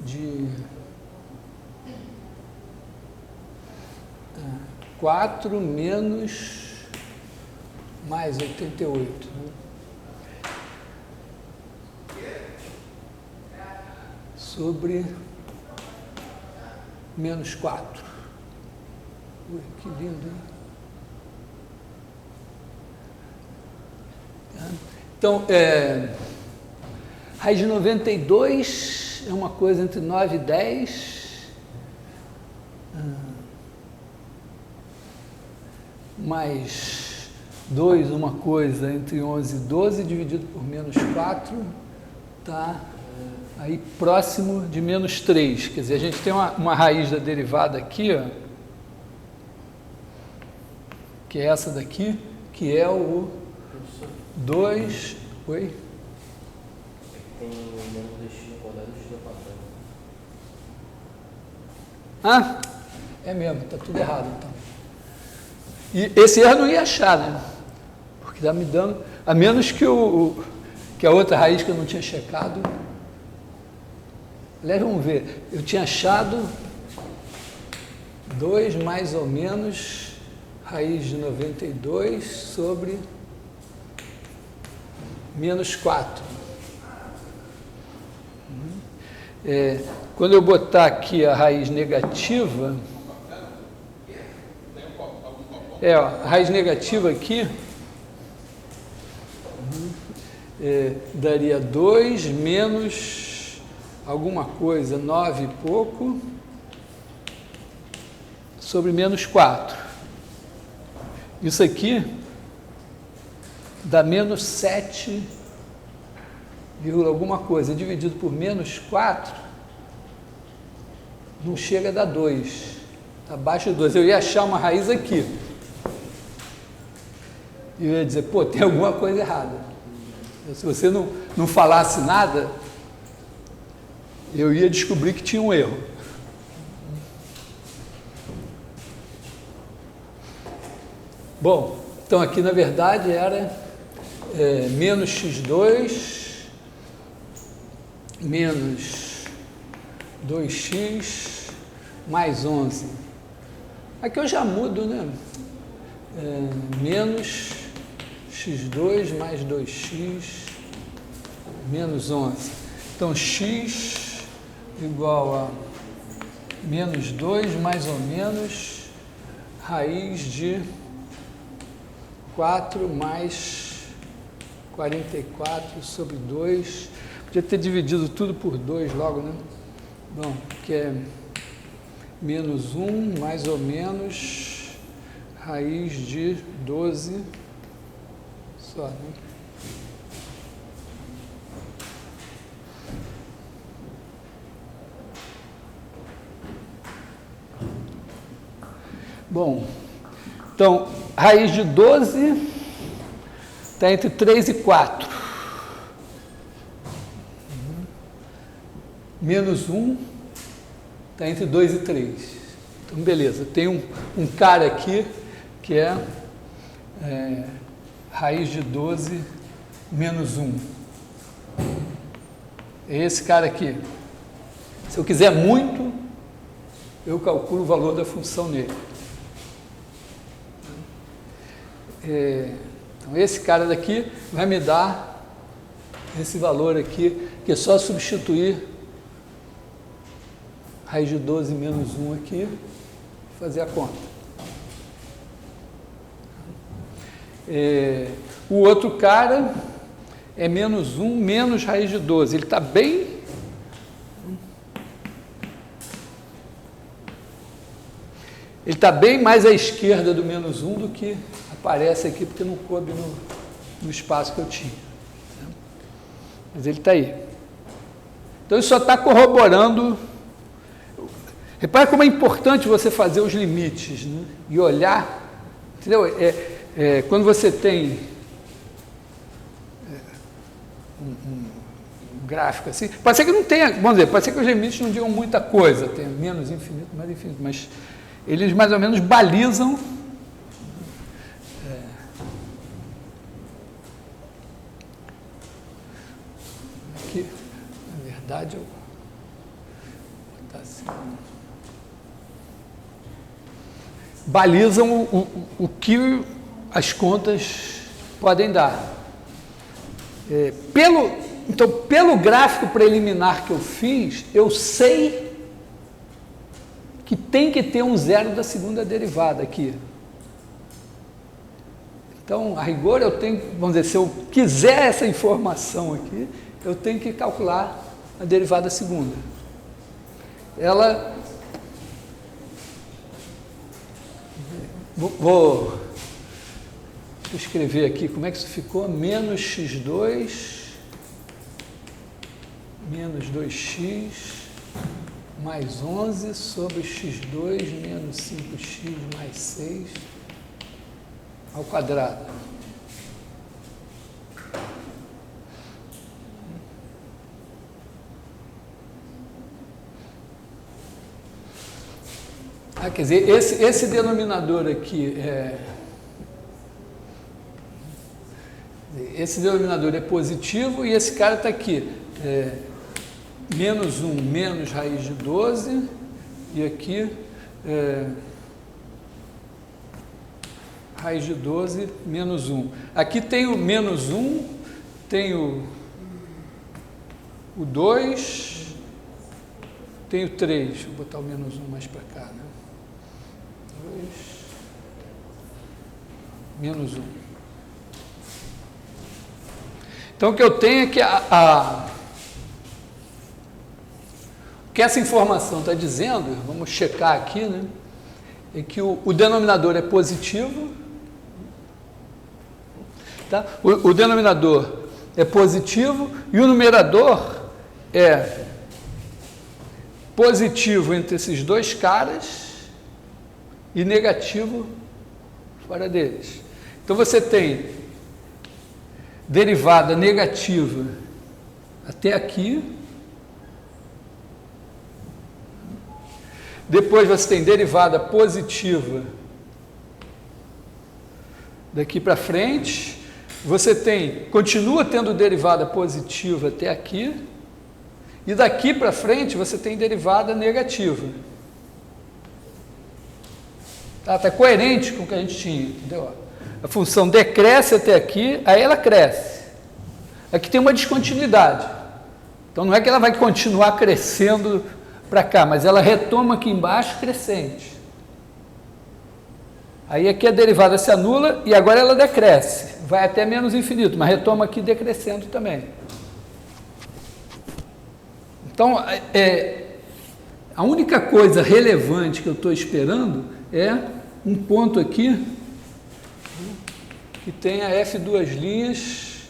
[SPEAKER 1] de 4 menos mais 88. Né? Sobre menos 4. Ui, que lindo, hein? Então, raiz de 92 é uma coisa entre 9 e 10. Mais 2, uma coisa entre 11 e 12, dividido por menos 4, está aí próximo de menos 3. Quer dizer, a gente tem uma raiz da derivada aqui, ó, que é essa daqui, que é o 2... Oi?
[SPEAKER 2] Tem menos 2x ao quadrado e x ao quadrado.
[SPEAKER 1] É mesmo, está tudo errado então. E esse erro eu não ia achar, né? Porque está me dando... A menos que a outra raiz que eu não tinha checado... Aliás, vamos ver. Eu tinha achado 2 mais ou menos raiz de 92 sobre menos 4. Quando eu botar aqui a raiz negativa... a raiz negativa aqui daria 2 menos alguma coisa, 9 e pouco, sobre menos 4. Isso aqui dá menos 7, alguma coisa, dividido por menos 4, não chega a dar 2, está abaixo de 2. Eu ia achar uma raiz aqui. e eu ia dizer, pô, tem alguma coisa errada. Se você não falasse nada, eu ia descobrir que tinha um erro. Bom, então aqui na verdade era menos x2 menos 2x mais 11. Aqui eu já mudo, né? Menos x2 mais 2x menos 11. Então, x igual a menos 2 mais ou menos raiz de 4 mais 44 sobre 2. Podia ter dividido tudo por 2 logo, né? Bom, que é menos 1 mais ou menos raiz de 12 só, né? Bom, então, raiz de 12 está entre 3 e 4. Menos 1 está entre 2 e 3. Então, beleza. Tem um cara aqui que é raiz de 12 menos 1. É esse cara aqui. Se eu quiser muito, eu calculo o valor da função nele. Então, esse cara daqui vai me dar esse valor aqui, que é só substituir raiz de 12 menos 1 aqui e fazer a conta. O outro cara é menos 1 menos raiz de 12. Ele está bem... Ele está bem mais à esquerda do menos 1 do que aparece aqui, porque não coube no espaço que eu tinha. Mas ele está aí. Então, isso só está corroborando. Repare como é importante você fazer os limites, né? E olhar. Entendeu? Quando você tem um gráfico assim, pode ser que não tenha, vamos dizer, pode ser que os limites não digam muita coisa, tem menos infinito, mais infinito, mas eles mais ou menos balizam aqui, na verdade, eu vou botar assim, balizam o que as contas podem dar. Então, pelo gráfico preliminar que eu fiz, eu sei que tem que ter um zero da segunda derivada aqui. Então, a rigor, eu tenho, vamos dizer, se eu quiser essa informação aqui, eu tenho que calcular a derivada segunda. Ela... Vou escrever aqui como é que isso ficou. Menos x2 menos 2x mais 11 sobre x2 menos 5x mais 6 ao quadrado. Quer dizer, esse denominador aqui esse denominador é positivo e esse cara está aqui. Menos 1 menos raiz de 12 e aqui raiz de 12 menos 1. Aqui tem o menos 1, tem o 2, tem o 3. Deixa eu botar o menos 1 mais para cá, né? 2 menos 1. Então, o que eu tenho é que o que essa informação está dizendo, vamos checar aqui, né? É que o denominador é positivo, tá? O denominador é positivo e o numerador é positivo entre esses dois caras e negativo fora deles. Então você tem derivada negativa até aqui. Depois você tem derivada positiva daqui para frente. Você continua tendo derivada positiva até aqui. E daqui para frente você tem derivada negativa. Está coerente com o que a gente tinha, entendeu? A função decresce até aqui, aí ela cresce. Aqui tem uma descontinuidade. Então não é que ela vai continuar crescendo para cá, mas ela retoma aqui embaixo crescente. Aí aqui a derivada se anula e agora ela decresce. Vai até menos infinito, mas retoma aqui decrescendo também. Então, a única coisa relevante que eu estou esperando é um ponto aqui que tenha F2'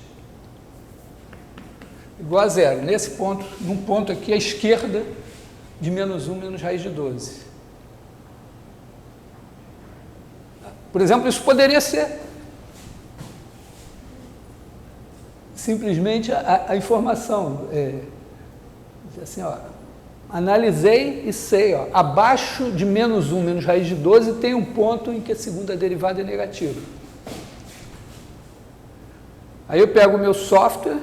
[SPEAKER 1] igual a zero. Nesse ponto, num ponto aqui à esquerda de menos 1 menos raiz de 12. Por exemplo, isso poderia ser simplesmente a informação. Assim, ó, analisei e sei, ó, abaixo de menos 1 menos raiz de 12 tem um ponto em que a segunda derivada é negativa. Aí eu pego o meu software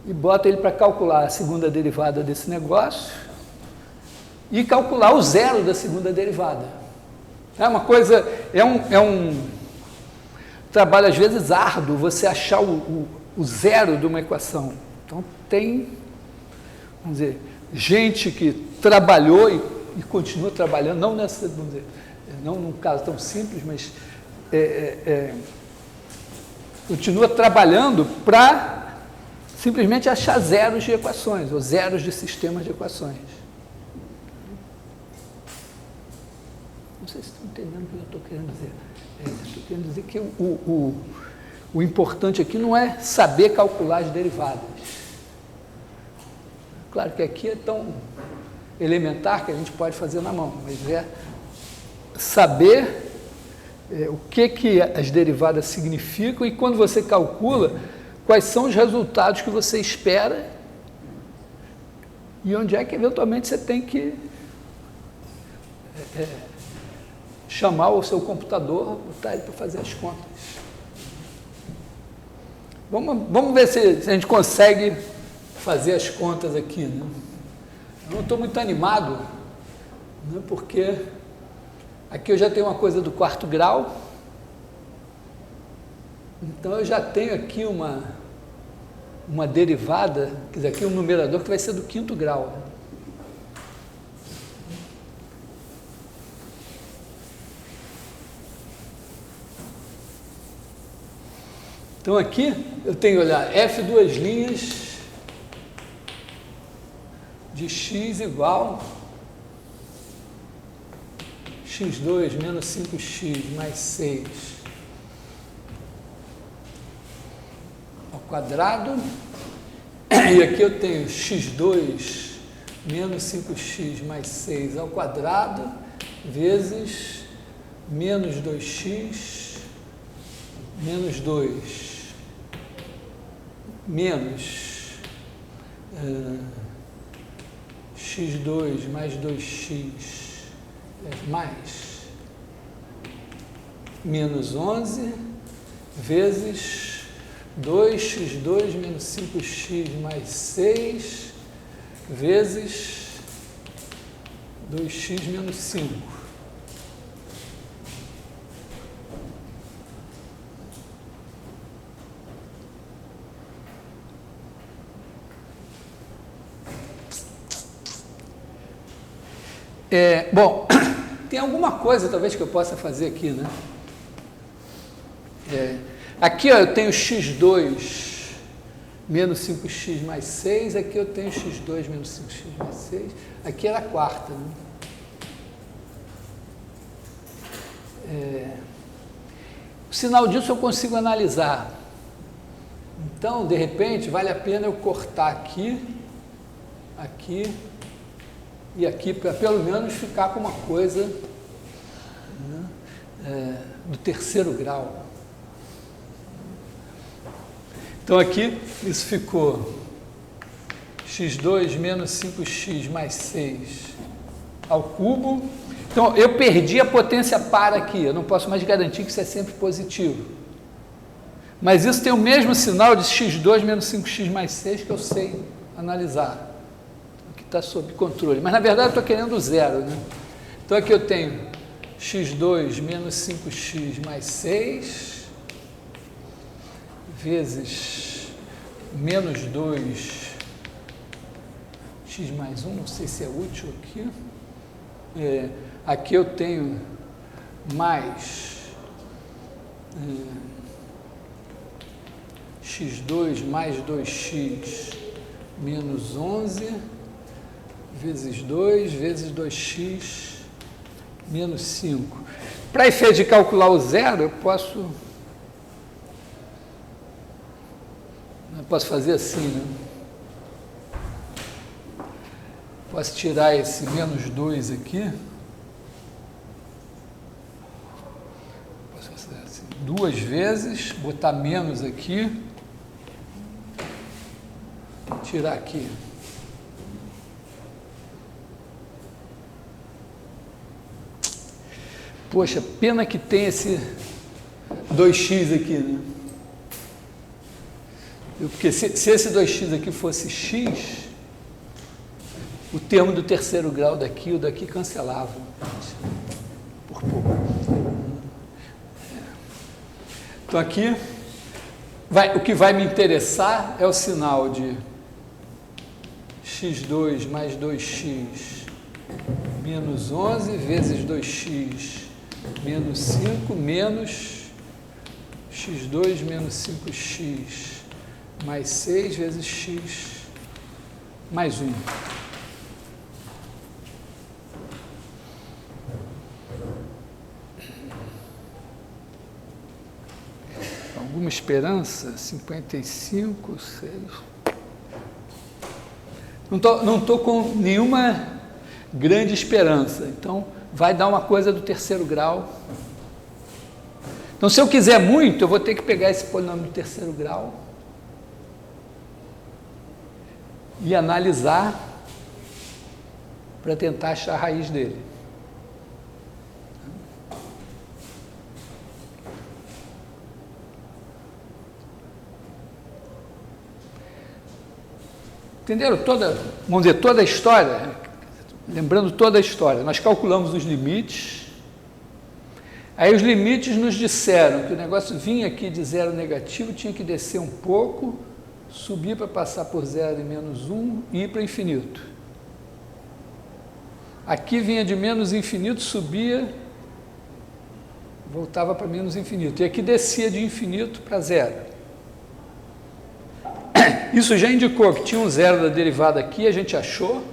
[SPEAKER 1] e boto ele para calcular a segunda derivada desse negócio e calcular o zero da segunda derivada. É uma coisa, é um trabalho às vezes árduo você achar o zero de uma equação. Então tem, vamos dizer, gente que trabalhou e continua trabalhando, não nessa, vamos dizer, não num caso tão simples, mas continua trabalhando para simplesmente achar zeros de equações, ou zeros de sistemas de equações. Não sei se estão entendendo o que eu estou querendo dizer. Estou querendo dizer que o importante aqui não é saber calcular as derivadas. Claro que aqui é tão elementar que a gente pode fazer na mão, mas é saber o que as derivadas significam e quando você calcula, quais são os resultados que você espera e onde é que eventualmente você tem que chamar o seu computador, botar ele para fazer as contas. Vamos ver se a gente consegue fazer as contas aqui, né? Eu não estou muito animado, né, porque aqui eu já tenho uma coisa do quarto grau, então eu já tenho aqui uma derivada, quer dizer, aqui um numerador que vai ser do quinto grau. Então aqui eu tenho, olhar, F2' de x igual x2 menos 5x mais 6 ao quadrado, e aqui eu tenho x2 menos 5x mais 6 ao quadrado vezes menos 2x menos 2 menos x2 mais 2x mais menos 11 vezes 2x2 menos 5x mais 6 vezes 2x menos 5. Bom, tem alguma coisa talvez que eu possa fazer aqui, né? Aqui ó, eu tenho x2 menos 5x mais 6, aqui eu tenho x2 menos 5x mais 6, aqui era a quarta, né? O sinal disso eu consigo analisar. Então, de repente, vale a pena eu cortar aqui, aqui, e aqui, para pelo menos ficar com uma coisa, né? do terceiro grau. Então aqui isso ficou x2 menos 5x mais 6 ao cubo. Então eu perdi a potência par aqui, eu não posso mais garantir que isso é sempre positivo. Mas isso tem o mesmo sinal de x2 menos 5x mais 6 que eu sei analisar, que está sob controle. Mas na verdade eu estou querendo zero, né? Então aqui eu tenho x2 menos 5x mais 6 vezes menos 2 x mais 1, não sei se é útil aqui. Aqui eu tenho mais x2 mais 2x menos 11 vezes 2 vezes 2x menos 5. Para efeito de calcular o zero, eu posso fazer assim, né? Posso tirar esse menos 2 aqui. Posso fazer assim, 2 vezes, botar menos aqui. Tirar aqui. Poxa, pena que tem esse 2x aqui, né? Porque se esse 2x aqui fosse x, o termo do terceiro grau daqui, o daqui cancelava. Por pouco. Então aqui, o que vai me interessar é o sinal de x2 mais 2x menos 11 vezes 2x menos 5 menos x2 menos 5x mais 6 vezes x mais 1. Alguma esperança? 55, 6. Não estou com nenhuma grande esperança. Então, vai dar uma coisa do terceiro grau. Então, se eu quiser muito, eu vou ter que pegar esse polinômio do terceiro grau e analisar para tentar achar a raiz dele. Entenderam vamos dizer, toda a história? Lembrando toda a história, nós calculamos os limites, aí os limites nos disseram que o negócio vinha aqui de zero negativo, tinha que descer um pouco, subir para passar por 0 e menos 1 e ir para infinito. Aqui vinha de menos infinito, subia, voltava para menos infinito. E aqui descia de infinito para 0. Isso já indicou que tinha um zero da derivada aqui, a gente achou.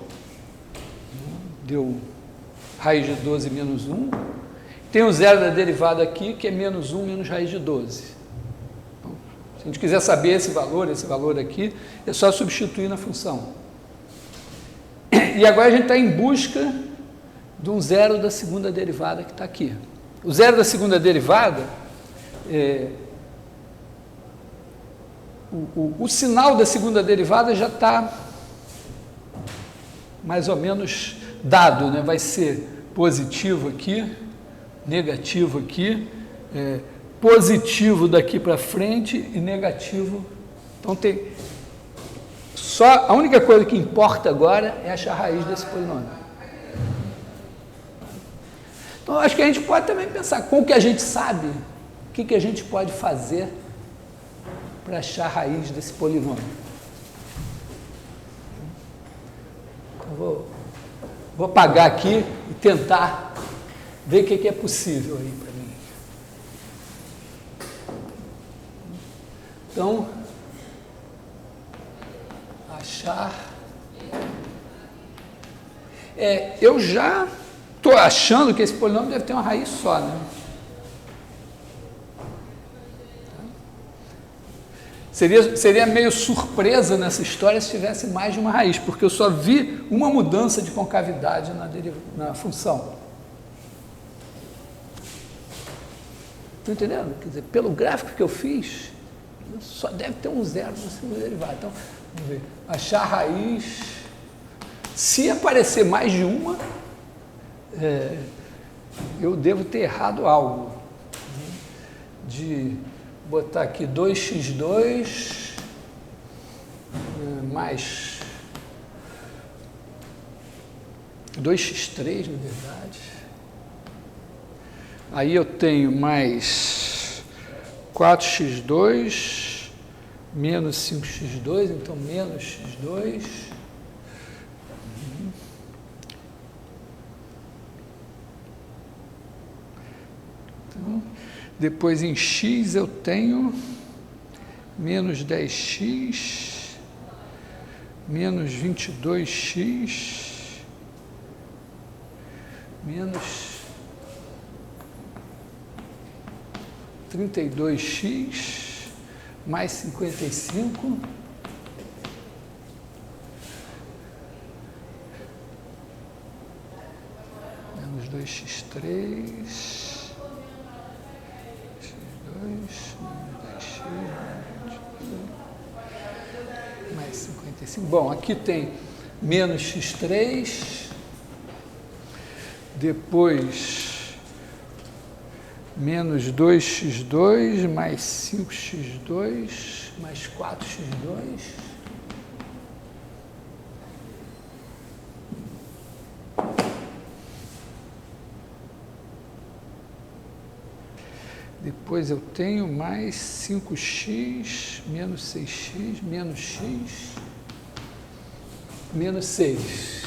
[SPEAKER 1] Deu raiz de 12 menos 1. Tem um zero da derivada aqui, que é menos 1 menos raiz de 12. Bom, se a gente quiser saber esse valor aqui, é só substituir na função. E agora a gente está em busca de um zero da segunda derivada que está aqui. O zero da segunda derivada, o sinal da segunda derivada já está mais ou menos dado, né? Vai ser positivo aqui, negativo aqui, positivo daqui para frente e negativo. Então tem só a única coisa que importa agora é achar a raiz desse polinômio. Então acho que a gente pode também pensar com o que a gente sabe, o que a gente pode fazer para achar a raiz desse polinômio. Então, vou apagar aqui e tentar ver o que é possível aí para mim. Então, achar... eu já estou achando que esse polinômio deve ter uma raiz só, né? Seria meio surpresa nessa história se tivesse mais de uma raiz, porque eu só vi uma mudança de concavidade na função. Estão entendendo? Quer dizer, pelo gráfico que eu fiz, só deve ter um zero no segundo derivado. Então, vamos ver. Achar a raiz. Se aparecer mais de uma, eu devo ter errado algo. De botar aqui 2x2 mais 2x3, na verdade. Aí eu tenho mais 4x2 menos 5x2, então menos x2. Então, depois em x eu tenho menos 10x menos 22x menos 32x mais 55 menos 2x3 x2 menos 10x mais 55. Bom, aqui tem menos x3, depois menos 2x2 mais 5x2 mais 4x2. Depois eu tenho mais 5x menos 6x menos x menos 6.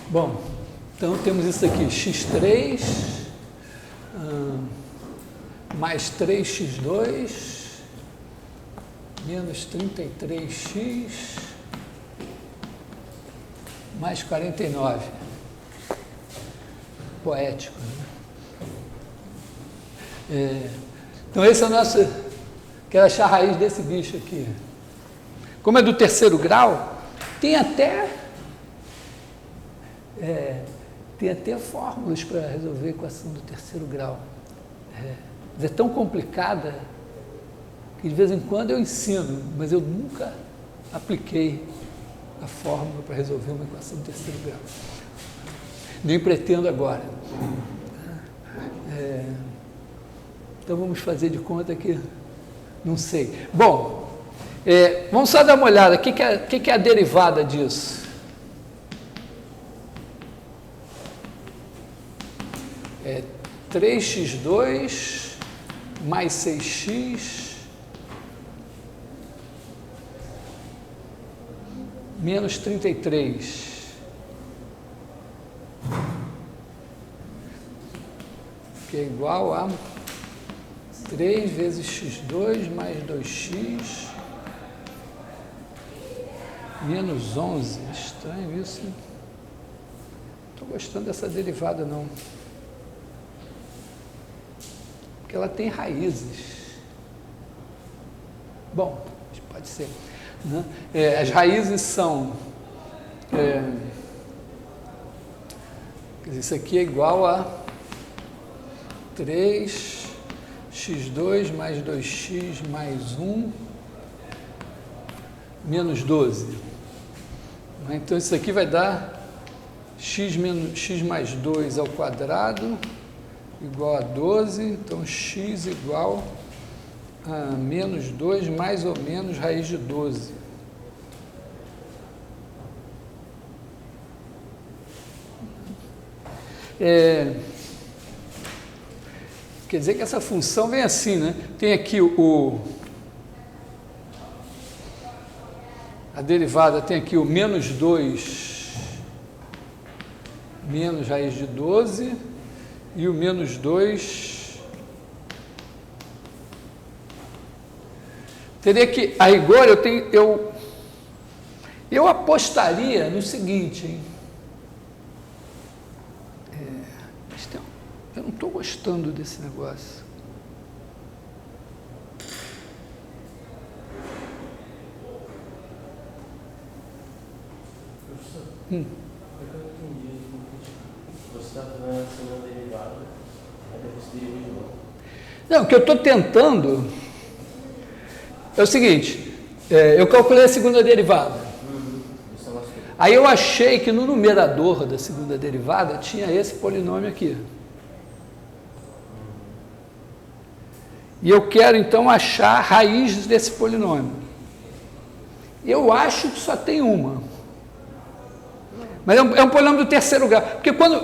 [SPEAKER 1] Bom, então temos isso aqui, x3 mais 3x2 menos 33x mais 49. Poético, né? Então esse é o nosso... Quero achar a raiz desse bicho aqui. Como é do terceiro grau, tem até fórmulas para resolver a equação do terceiro grau. É tão complicada que de vez em quando eu ensino, mas eu nunca apliquei a fórmula para resolver uma equação do terceiro grau. Nem pretendo agora. Então vamos fazer de conta que não sei. Bom, vamos só dar uma olhada. O que é a derivada disso? É 3x2 mais 6x menos 33. Que é igual a 3 vezes x2 mais 2x menos 11. Estranho isso. Não estou gostando dessa derivada, não. Porque ela tem raízes. Bom, pode ser. Né? As raízes são... quer dizer, isso aqui é igual a 3x2 mais 2x mais 1 menos 12. Então, isso aqui vai dar x mais 2 ao quadrado igual a 12. Então, x igual a menos 2 mais ou menos raiz de 12. Quer dizer que essa função vem assim, né? Tem aqui a derivada tem aqui o menos 2 menos raiz de 12 e o menos 2 teria que, a rigor, eu apostaria no seguinte, hein? Eu não estou gostando desse negócio.
[SPEAKER 2] É que eu entendi, porque você está fazendo a segunda derivada, aí depois você deriva de novo.
[SPEAKER 1] Não, o que eu estou tentando é o seguinte, eu calculei a segunda derivada.
[SPEAKER 2] Isso é uma coisa.
[SPEAKER 1] Aí eu achei que no numerador da segunda derivada tinha esse polinômio aqui. E eu quero então achar a raiz desse polinômio. Eu acho que só tem uma. Mas é um polinômio do terceiro grau. Porque quando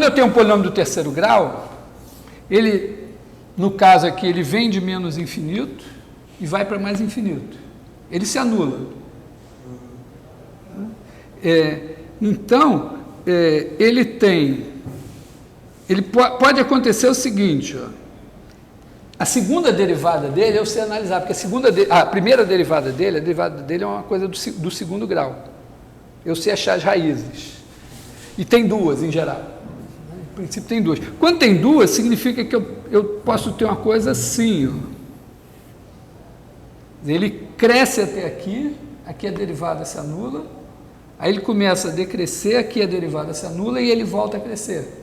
[SPEAKER 1] eu tenho um polinômio do terceiro grau, ele, no caso aqui, ele vem de menos infinito e vai para mais infinito. Ele se anula. Então, pode acontecer o seguinte, ó, a segunda derivada dele eu sei analisar, porque a primeira derivada dele, a derivada dele é uma coisa do segundo grau. Eu sei achar as raízes. E tem duas em geral. Em princípio tem duas. Quando tem duas, significa que eu posso ter uma coisa assim, ó. Ele cresce até aqui a derivada se anula, aí ele começa a decrescer, aqui a derivada se anula e ele volta a crescer.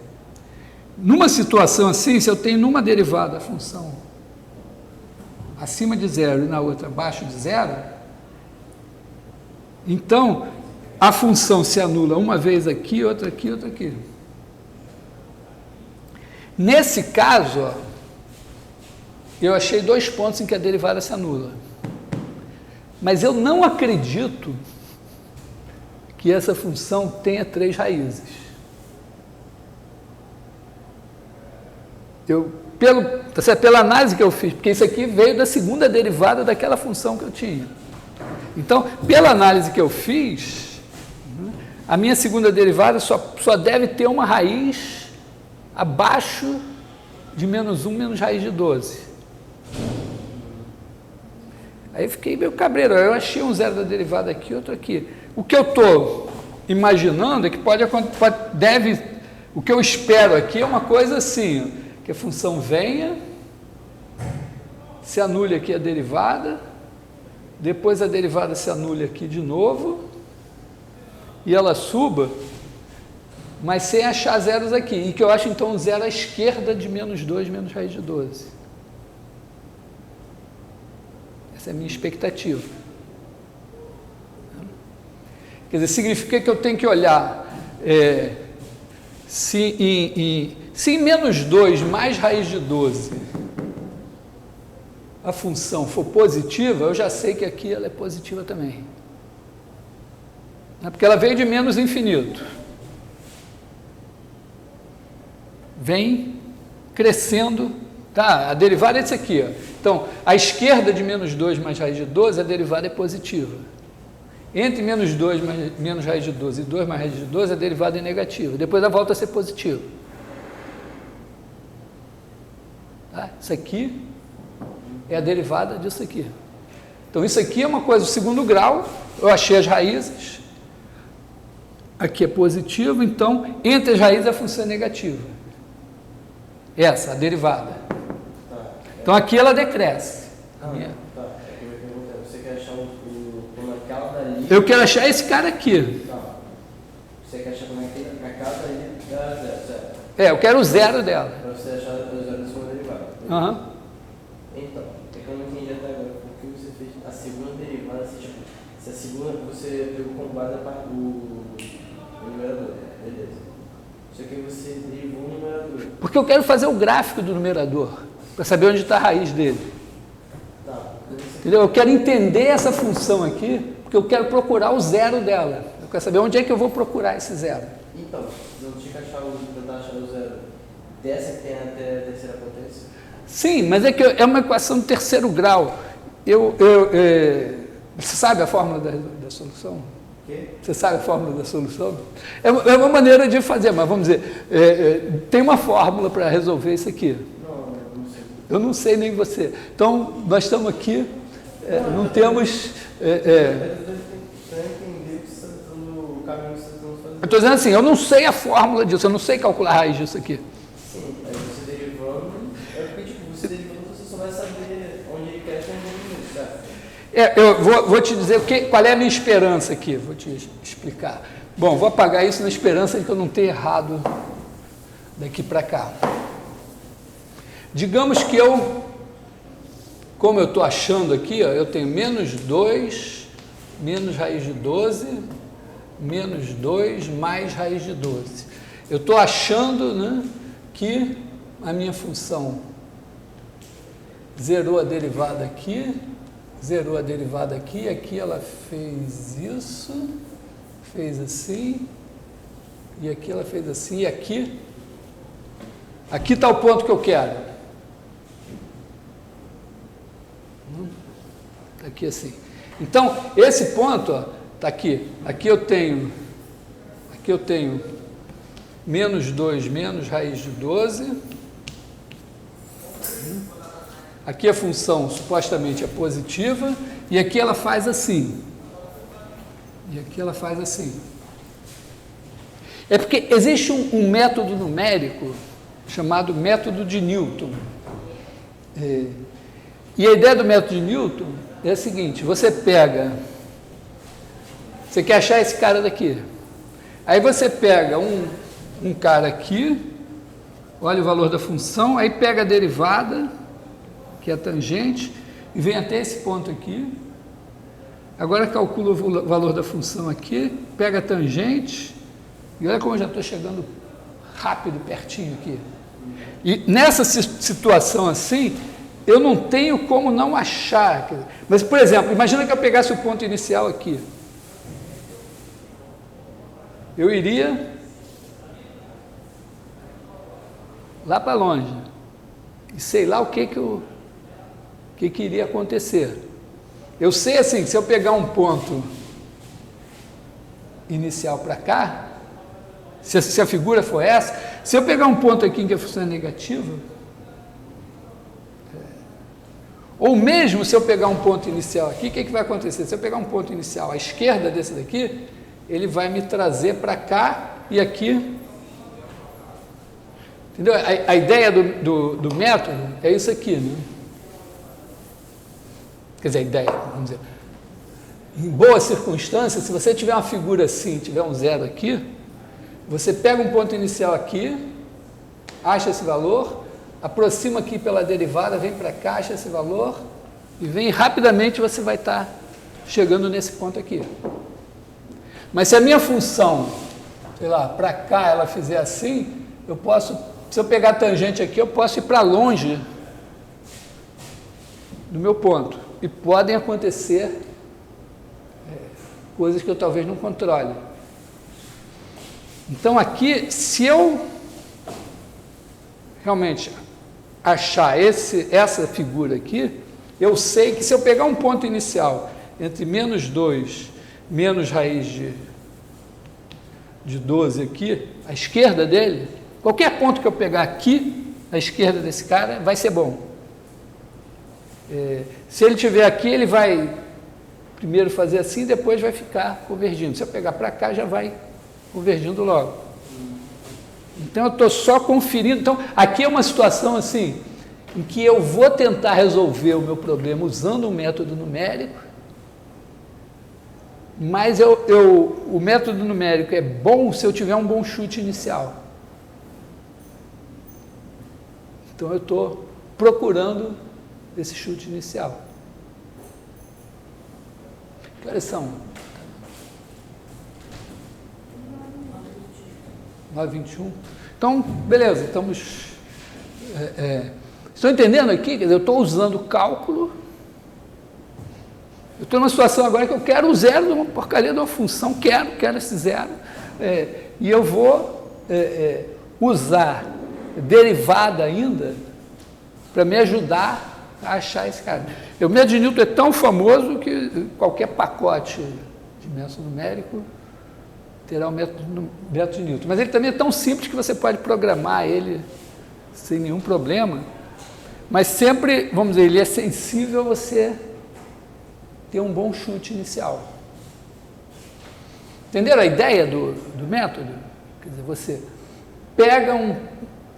[SPEAKER 1] Numa situação assim, se eu tenho numa derivada a função acima de zero e na outra abaixo de zero, então a função se anula uma vez aqui, outra aqui, outra aqui. Nesse caso, ó, eu achei 2 pontos em que a derivada se anula. Mas eu não acredito que essa função tenha 3 raízes. Pela análise que eu fiz, porque isso aqui veio da segunda derivada daquela função que eu tinha. Então, pela análise que eu fiz, a minha segunda derivada só deve ter uma raiz abaixo de menos 1 menos raiz de 12. Aí eu fiquei meio cabreiro, eu achei um zero da derivada aqui, outro aqui. O que eu estou imaginando é que o que eu espero aqui é uma coisa assim, que a função venha, se anule aqui a derivada, depois a derivada se anule aqui de novo, e ela suba, mas sem achar zeros aqui, e que eu acho então um zero à esquerda de menos 2 menos raiz de 12. Essa é a minha expectativa. Quer dizer, significa que eu tenho que olhar se em menos 2 mais raiz de 12 a função for positiva, eu já sei que aqui ela é positiva também. Porque ela veio de menos infinito. Vem crescendo, tá? A derivada é isso aqui, ó. Então, à esquerda de menos 2 mais raiz de 12, a derivada é positiva. Entre menos 2 menos raiz de 12 e 2 mais raiz de 12, a derivada é negativa. Depois ela volta a ser positiva. Tá? Isso aqui é a derivada disso aqui. Então, isso aqui é uma coisa do segundo grau. Eu achei as raízes. Aqui é positivo, então, entre as raízes a função é negativa. Essa, a derivada. Então, aqui ela decresce.
[SPEAKER 2] Tá. É que eu me pergunto, você quer achar como aquela dali...
[SPEAKER 1] Eu quero achar esse cara aqui.
[SPEAKER 2] Tá. Você quer achar como aquela dali dá zero.
[SPEAKER 1] Eu quero o zero dela.
[SPEAKER 2] Para você achar o zero da segunda derivada. Então, é que eu não entendi até agora porque você fez a segunda derivada, se a segunda você pegou como base o numerador, beleza. Só que você derivou o numerador.
[SPEAKER 1] Porque eu quero fazer o gráfico do numerador, para saber onde está a raiz dele.
[SPEAKER 2] Tá.
[SPEAKER 1] Entendeu? Eu quero entender essa função aqui, porque eu quero procurar o zero dela. Eu quero saber onde é que eu vou procurar esse zero.
[SPEAKER 2] Então, não tinha que tentar achar o zero dessa que tem até a terceira potência?
[SPEAKER 1] Sim, mas é uma equação de terceiro grau. Você sabe a fórmula da solução? Você sabe a fórmula da solução? É uma maneira de fazer, mas vamos dizer, tem uma fórmula para resolver isso aqui.
[SPEAKER 2] Não sei.
[SPEAKER 1] Eu não sei nem você. Então, nós estamos aqui, não temos...
[SPEAKER 2] Para entender o caminho que você está fazendo.
[SPEAKER 1] Eu estou dizendo assim, eu não sei a fórmula disso, eu não sei calcular a raiz disso aqui.
[SPEAKER 2] Sim, aí você derivando, porque você derivando, você só vai saber onde ele quer e onde ele não, certo?
[SPEAKER 1] Eu vou te dizer qual é a minha esperança aqui, vou te explicar. Bom, vou apagar isso na esperança de que eu não tenha errado daqui para cá. Digamos que como eu estou achando aqui, ó, eu tenho menos 2, menos raiz de 12, menos 2, mais raiz de 12. Eu estou achando, né, que a minha função zerou a derivada aqui, zerou a derivada aqui, aqui ela fez isso, fez assim, e aqui ela fez assim, e aqui está o ponto que eu quero. Está aqui assim. Então, esse ponto está aqui. Aqui eu tenho menos 2 menos raiz de 12. Aqui a função supostamente é positiva, e aqui ela faz assim. E aqui ela faz assim. É porque existe um método numérico chamado método de Newton. E a ideia do método de Newton é a seguinte: você quer achar esse cara daqui. Aí você pega um cara aqui, olha o valor da função, aí pega a derivada, que é a tangente, e vem até esse ponto aqui. Agora calcula o valor da função aqui, pega a tangente, e olha como eu já estou chegando rápido, pertinho aqui. E nessa situação assim, eu não tenho como não achar. Mas, por exemplo, imagina que eu pegasse o ponto inicial aqui. Eu iria lá para longe. E sei lá o que iria acontecer. Eu sei assim, se eu pegar um ponto inicial para cá, se a figura for essa, se eu pegar um ponto aqui em que a função é negativa, ou mesmo se eu pegar um ponto inicial aqui, o que vai acontecer? Se eu pegar um ponto inicial à esquerda desse daqui, ele vai me trazer para cá e aqui. Entendeu? A ideia do método é isso aqui, né? Quer dizer, a ideia, vamos dizer. Em boas circunstâncias, se você tiver uma figura assim, tiver um zero aqui, você pega um ponto inicial aqui, acha esse valor, aproxima aqui pela derivada, vem para cá, acha esse valor, e vem rapidamente você vai estar chegando nesse ponto aqui. Mas se a minha função, sei lá, para cá ela fizer assim, eu posso, se eu pegar a tangente aqui, eu posso ir para longe do meu ponto. E podem acontecer coisas que eu talvez não controle. Então aqui, se eu realmente achar essa figura aqui, eu sei que se eu pegar um ponto inicial entre menos 2, menos raiz de 12 aqui, à esquerda dele, qualquer ponto que eu pegar aqui, à esquerda desse cara, vai ser bom. Se ele estiver aqui, ele vai primeiro fazer assim, depois vai ficar convergindo. Se eu pegar para cá, já vai convergindo logo. Então, eu estou só conferindo. Então, aqui é uma situação assim, em que eu vou tentar resolver o meu problema usando um método numérico, mas o método numérico é bom se eu tiver um bom chute inicial. Então, eu estou procurando esse chute inicial. Que horas são? 9h21. Então, beleza, estamos... Estão entendendo aqui? Quer dizer, eu estou usando o cálculo. Eu estou numa situação agora que eu quero o zero de uma porcaria de uma função, quero esse zero. E eu vou usar derivada ainda para me ajudar a achar esse cara. O método de Newton é tão famoso que qualquer pacote de método numérico terá o método de Newton. Mas ele também é tão simples que você pode programar ele sem nenhum problema. Mas sempre, vamos dizer, ele é sensível a você ter um bom chute inicial. Entenderam a ideia do método? Quer dizer, você pega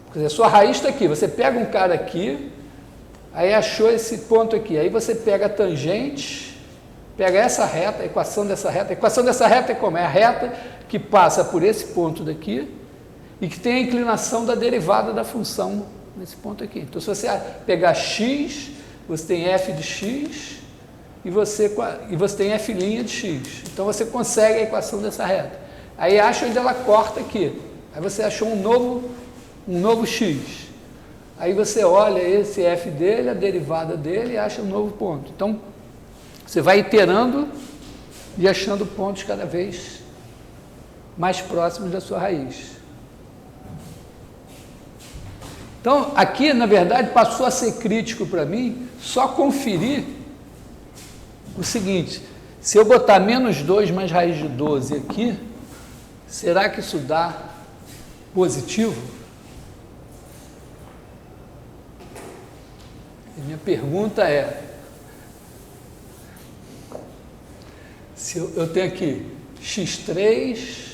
[SPEAKER 1] quer dizer, a sua raiz está aqui, você pega um cara aqui, aí achou esse ponto aqui, aí você pega a tangente, Pega essa reta, a equação dessa reta. A equação dessa reta é como? É a reta que passa por esse ponto daqui e que tem a inclinação da derivada da função nesse ponto aqui. Então, se você pegar x, você tem f de x e você tem f' de x. Então, você consegue a equação dessa reta. Aí, acha onde ela corta aqui. Aí, você achou um novo x. Aí, você olha esse f dele, a derivada dele e acha um novo ponto. Então, você vai iterando e achando pontos cada vez mais próximos da sua raiz. Então, aqui, na verdade, passou a ser crítico para mim só conferir o seguinte: se eu botar menos 2 mais raiz de 12 aqui, será que isso dá positivo? E minha pergunta é, se eu tenho aqui x3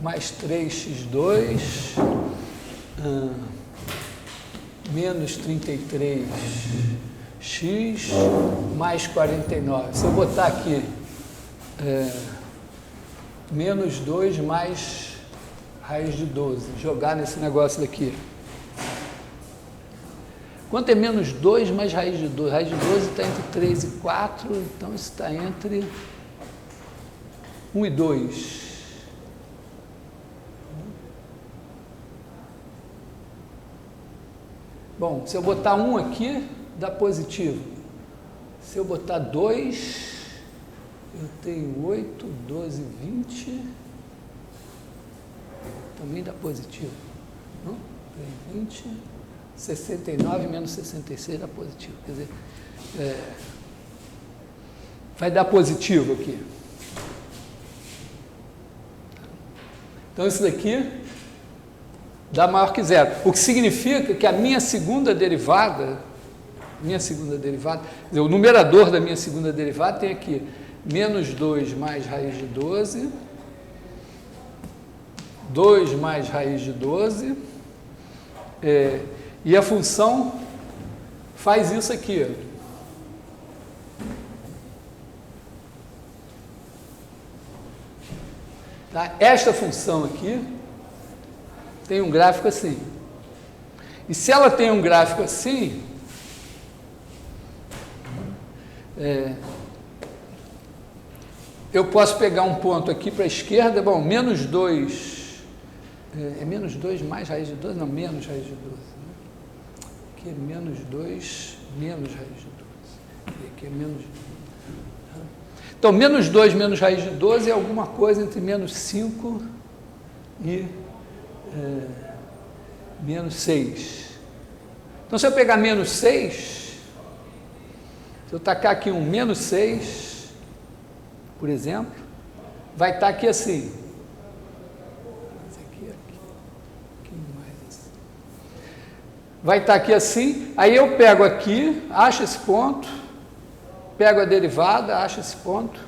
[SPEAKER 1] mais 3x2 menos 33x mais 49. Se eu botar aqui menos 2 mais raiz de 12, jogar nesse negócio daqui. Quanto é menos 2 mais raiz de 12? Raiz de 12 está entre 3 e 4, então isso está entre 1 e 2. Bom, se eu botar 1 aqui, dá positivo. Se eu botar 2, eu tenho 8, 12, 20, também dá positivo. Não? 20, 69 menos 66 dá positivo. Quer dizer, vai dar positivo aqui. Então, isso daqui dá maior que zero. O que significa que a minha segunda derivada, o numerador da minha segunda derivada tem aqui menos 2 mais raiz de 12, 2 mais raiz de 12, e a função faz isso aqui. Tá? Esta função aqui tem um gráfico assim. E se ela tem um gráfico assim, eu posso pegar um ponto aqui para a esquerda, bom, menos 2, menos 2 mais raiz de 12? Não, menos raiz de 12. Né? Aqui é menos 2, menos raiz de 12. E aqui é menos... Então, menos 2 menos raiz de 12 é alguma coisa entre menos 5 e menos 6. Então, se eu pegar menos 6, se eu tacar aqui um menos 6, por exemplo, vai estar aqui assim. Vai estar aqui assim, aí eu pego aqui, acho esse ponto, pego a derivada, acho esse ponto.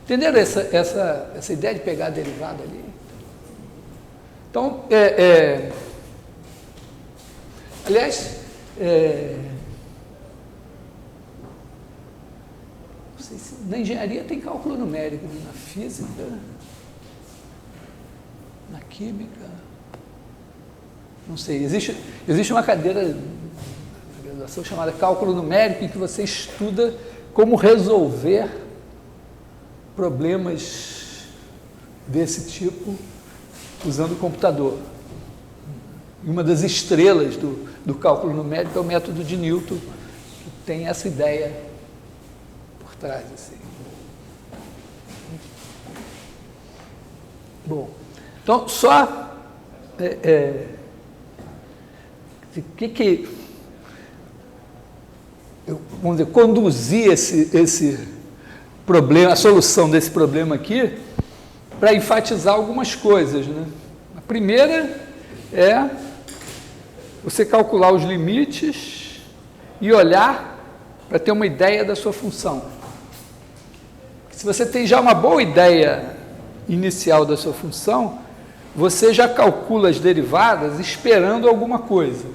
[SPEAKER 1] Entenderam essa ideia de pegar a derivada ali? Então, aliás, não sei se na engenharia tem cálculo numérico, na física, na química, não sei, existe uma cadeira na graduação chamada cálculo numérico, em que você estuda como resolver problemas desse tipo usando o computador. E uma das estrelas do cálculo numérico é o método de Newton, que tem essa ideia por trás. Assim. Bom, então, só... vamos dizer, conduzir esse problema, a solução desse problema aqui, para enfatizar algumas coisas, né? A primeira é você calcular os limites e olhar para ter uma ideia da sua função. Se você tem já uma boa ideia inicial da sua função, você já calcula as derivadas esperando alguma coisa.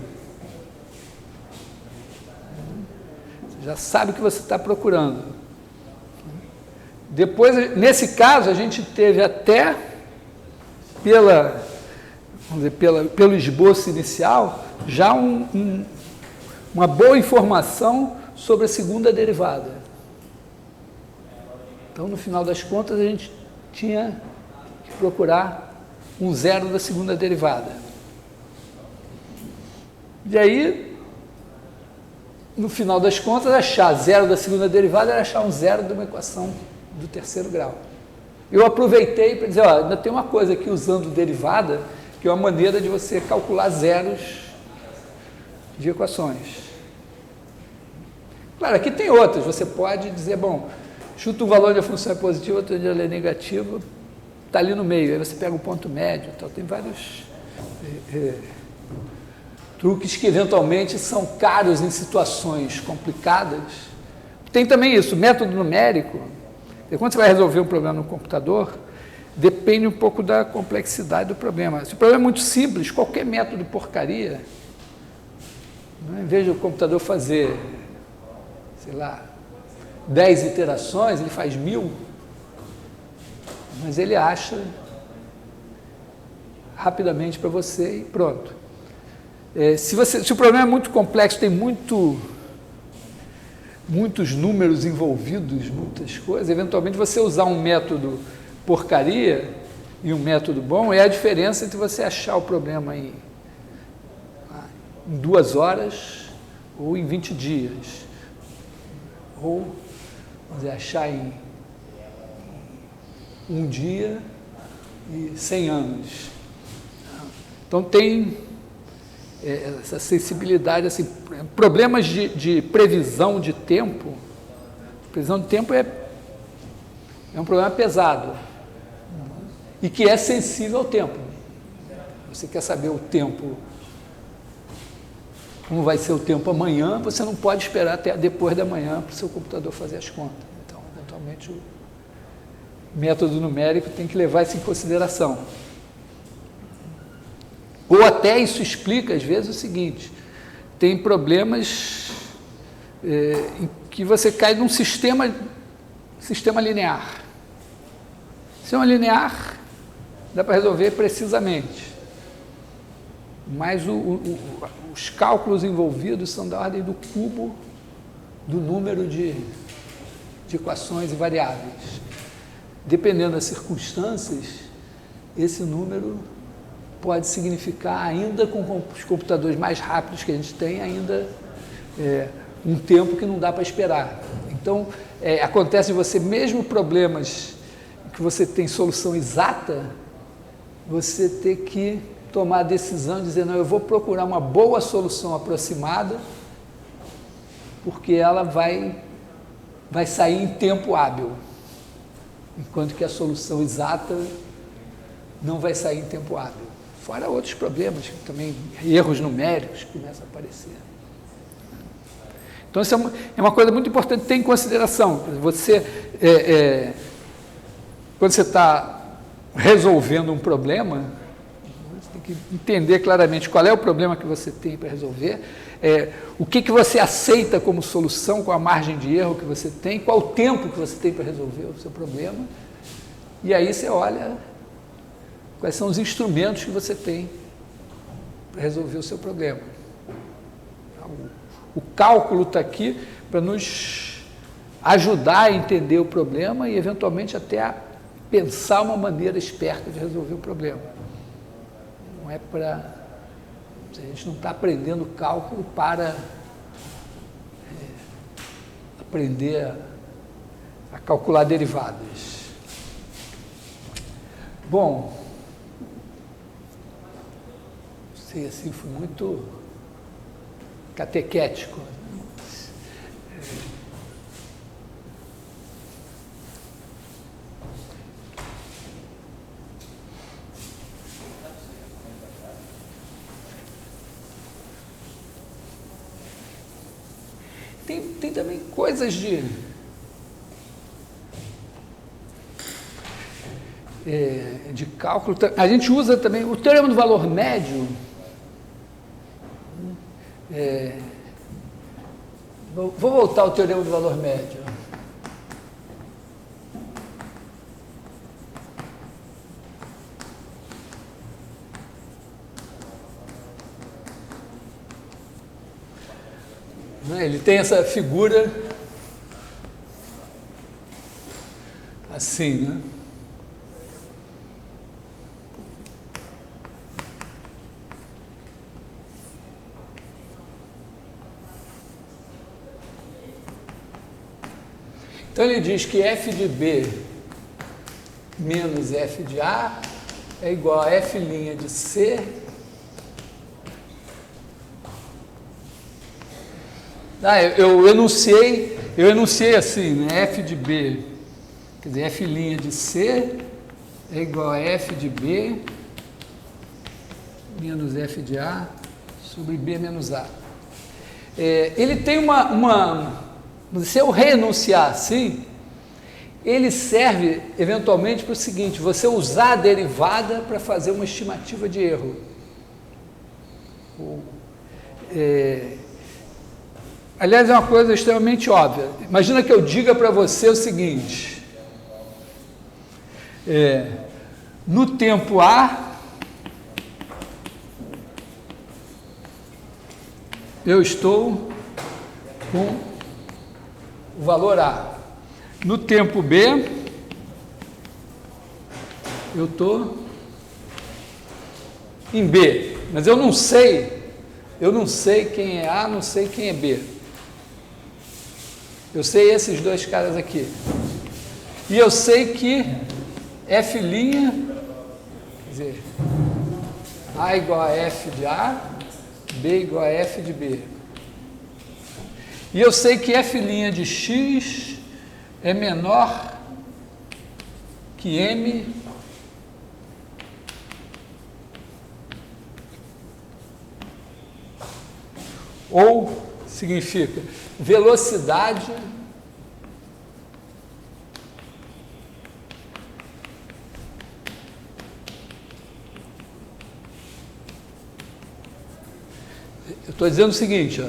[SPEAKER 1] Você já sabe o que você está procurando. Depois, nesse caso, a gente teve até, pelo esboço inicial, já uma boa informação sobre a segunda derivada. Então, no final das contas, a gente tinha que procurar um zero da segunda derivada. E aí, no final das contas, achar zero da segunda derivada era achar um zero de uma equação do terceiro grau. Eu aproveitei para dizer, ó, ainda tem uma coisa aqui usando derivada, que é uma maneira de você calcular zeros de equações. Claro, aqui tem outras, você pode dizer, bom, chuta um valor onde a função é positiva, outro onde ela é negativa, está ali no meio, aí você pega o ponto médio, tal. Tem vários truques que eventualmente são caros em situações complicadas. Tem também isso, método numérico. E quando você vai resolver um problema no computador, depende um pouco da complexidade do problema. Se o problema é muito simples, qualquer método porcaria, em vez do computador fazer, sei lá, 10 iterações, ele faz 1000, mas ele acha rapidamente para você e pronto. Se o problema é muito complexo, tem muitos números envolvidos, muitas coisas, eventualmente você usar um método porcaria e um método bom é a diferença entre você achar o problema em 2 horas ou em 20 dias. Ou, vamos dizer, achar em 1 dia e 100 anos. Então, tem essa sensibilidade, assim, problemas de previsão de tempo. Previsão de tempo é um problema pesado e que é sensível ao tempo. Você quer saber o tempo, como vai ser o tempo amanhã, você não pode esperar até depois da manhã para o seu computador fazer as contas. Então, eventualmente, o método numérico tem que levar isso em consideração. Ou até isso explica, às vezes, o seguinte, tem problemas em que você cai num sistema linear. Sistema linear dá para resolver precisamente, mas os cálculos envolvidos são da ordem do cubo do número de equações e variáveis. Dependendo das circunstâncias, esse número pode significar, ainda com os computadores mais rápidos que a gente tem, ainda um tempo que não dá para esperar. Então, acontece de você, mesmo problemas que você tem solução exata, você ter que tomar a decisão de dizer, não, eu vou procurar uma boa solução aproximada, porque ela vai sair em tempo hábil, enquanto que a solução exata não vai sair em tempo hábil. Fora outros problemas, também erros numéricos que começam a aparecer. Então, isso é uma coisa muito importante ter em consideração. Você, quando você está resolvendo um problema, você tem que entender claramente qual é o problema que você tem para resolver, o que você aceita como solução, qual a margem de erro que você tem, qual o tempo que você tem para resolver o seu problema, e aí você olha quais são os instrumentos que você tem para resolver o seu problema. O cálculo está aqui para nos ajudar a entender o problema e, eventualmente, até a pensar uma maneira esperta de resolver o problema. Não é para... A gente não está aprendendo cálculo para aprender a calcular derivadas. Bom, sei assim, fui muito catequético. Tem também coisas de cálculo. A gente usa também o teorema do valor médio. Vou voltar ao teorema do valor médio. né? Ele tem essa figura assim, né? Então ele diz que f de B menos f de A é igual a f' de C eu enunciei assim, né? F de B, quer dizer, f' de C é igual a f de B menos f de A sobre B menos A. Ele tem se eu reenunciar assim, ele serve eventualmente para o seguinte: você usar a derivada para fazer uma estimativa de erro. Aliás, é uma coisa extremamente óbvia. Imagina que eu diga para você o seguinte: no tempo A, eu estou com o valor A. No tempo B, eu estou em B. Mas eu não sei quem é A, não sei quem é B. Eu sei esses dois caras aqui. E eu sei que F', quer dizer, A igual a F de A, B igual a F de B. E eu sei que F' de X é menor que M ou significa velocidade eu estou dizendo o seguinte,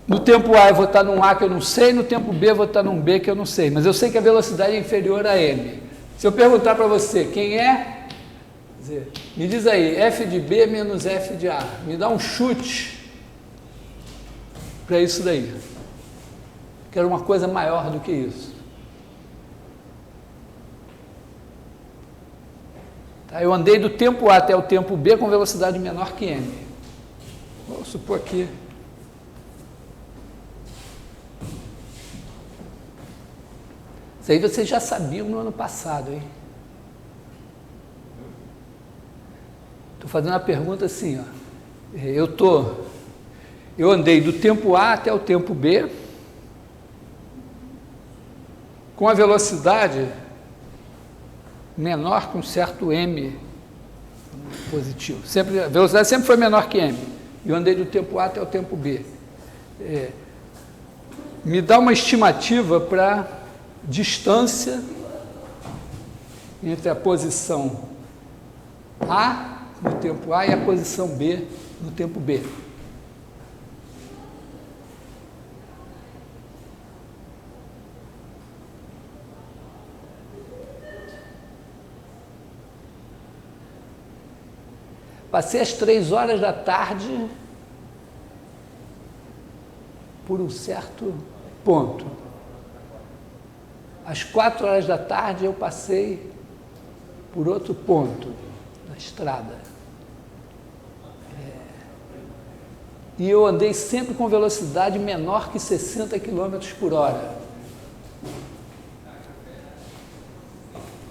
[SPEAKER 1] no tempo A eu vou estar num A que eu não sei, no tempo B eu vou estar num B que eu não sei, mas eu sei que a velocidade é inferior a M. Se eu perguntar para você quem é, dizer, me diz aí, F de B menos F de A, me dá um chute para isso daí. Quero uma coisa maior do que isso. Tá, eu andei do tempo A até o tempo B com velocidade menor que M. Vou supor que isso aí vocês já sabiam no ano passado, hein? Estou fazendo uma pergunta assim, ó. Eu andei do tempo A até o tempo B com a velocidade menor que um certo M positivo. A velocidade sempre foi menor que M. Eu andei do tempo A até o tempo B. Me dá uma estimativa para distância entre a posição A no tempo A e a posição B no tempo B. Passei às 3 horas da tarde por um certo ponto. Às 4 horas da tarde eu passei por outro ponto na estrada. E eu andei sempre com velocidade menor que 60 km por hora.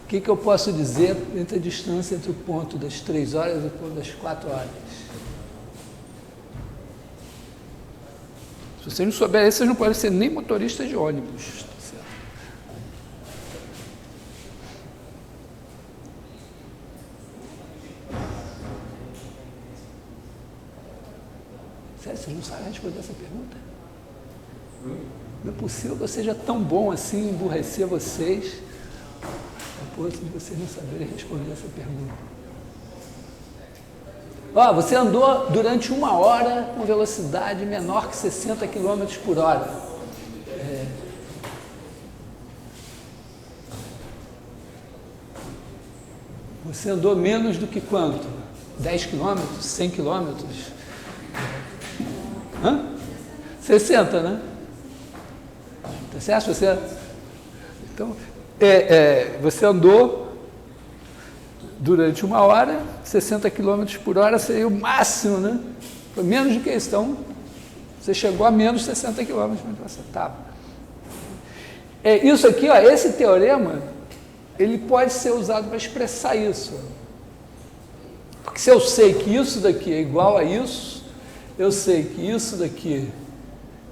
[SPEAKER 1] O que eu posso dizer entre a distância entre o ponto das 3 horas e o ponto das 4 horas? Se vocês não souberem, vocês não podem ser nem motoristas de ônibus. Sério, vocês não sabem responder essa pergunta? Não é possível que eu seja tão bom assim, emburrecer vocês, a ponto de vocês não saberem responder essa pergunta. Você andou durante 1 hora com velocidade menor que 60 km por hora. Você andou menos do que quanto? 10 km? 100 km? 60, né? Tá certo? Então, você andou durante 1 hora, 60 km por hora seria o máximo, né? Foi menos do que isso. Então, você chegou a menos 60 km onde você estava. Isso aqui, ó, esse teorema, ele pode ser usado para expressar isso. Porque se eu sei que isso daqui é igual a isso, eu sei que isso daqui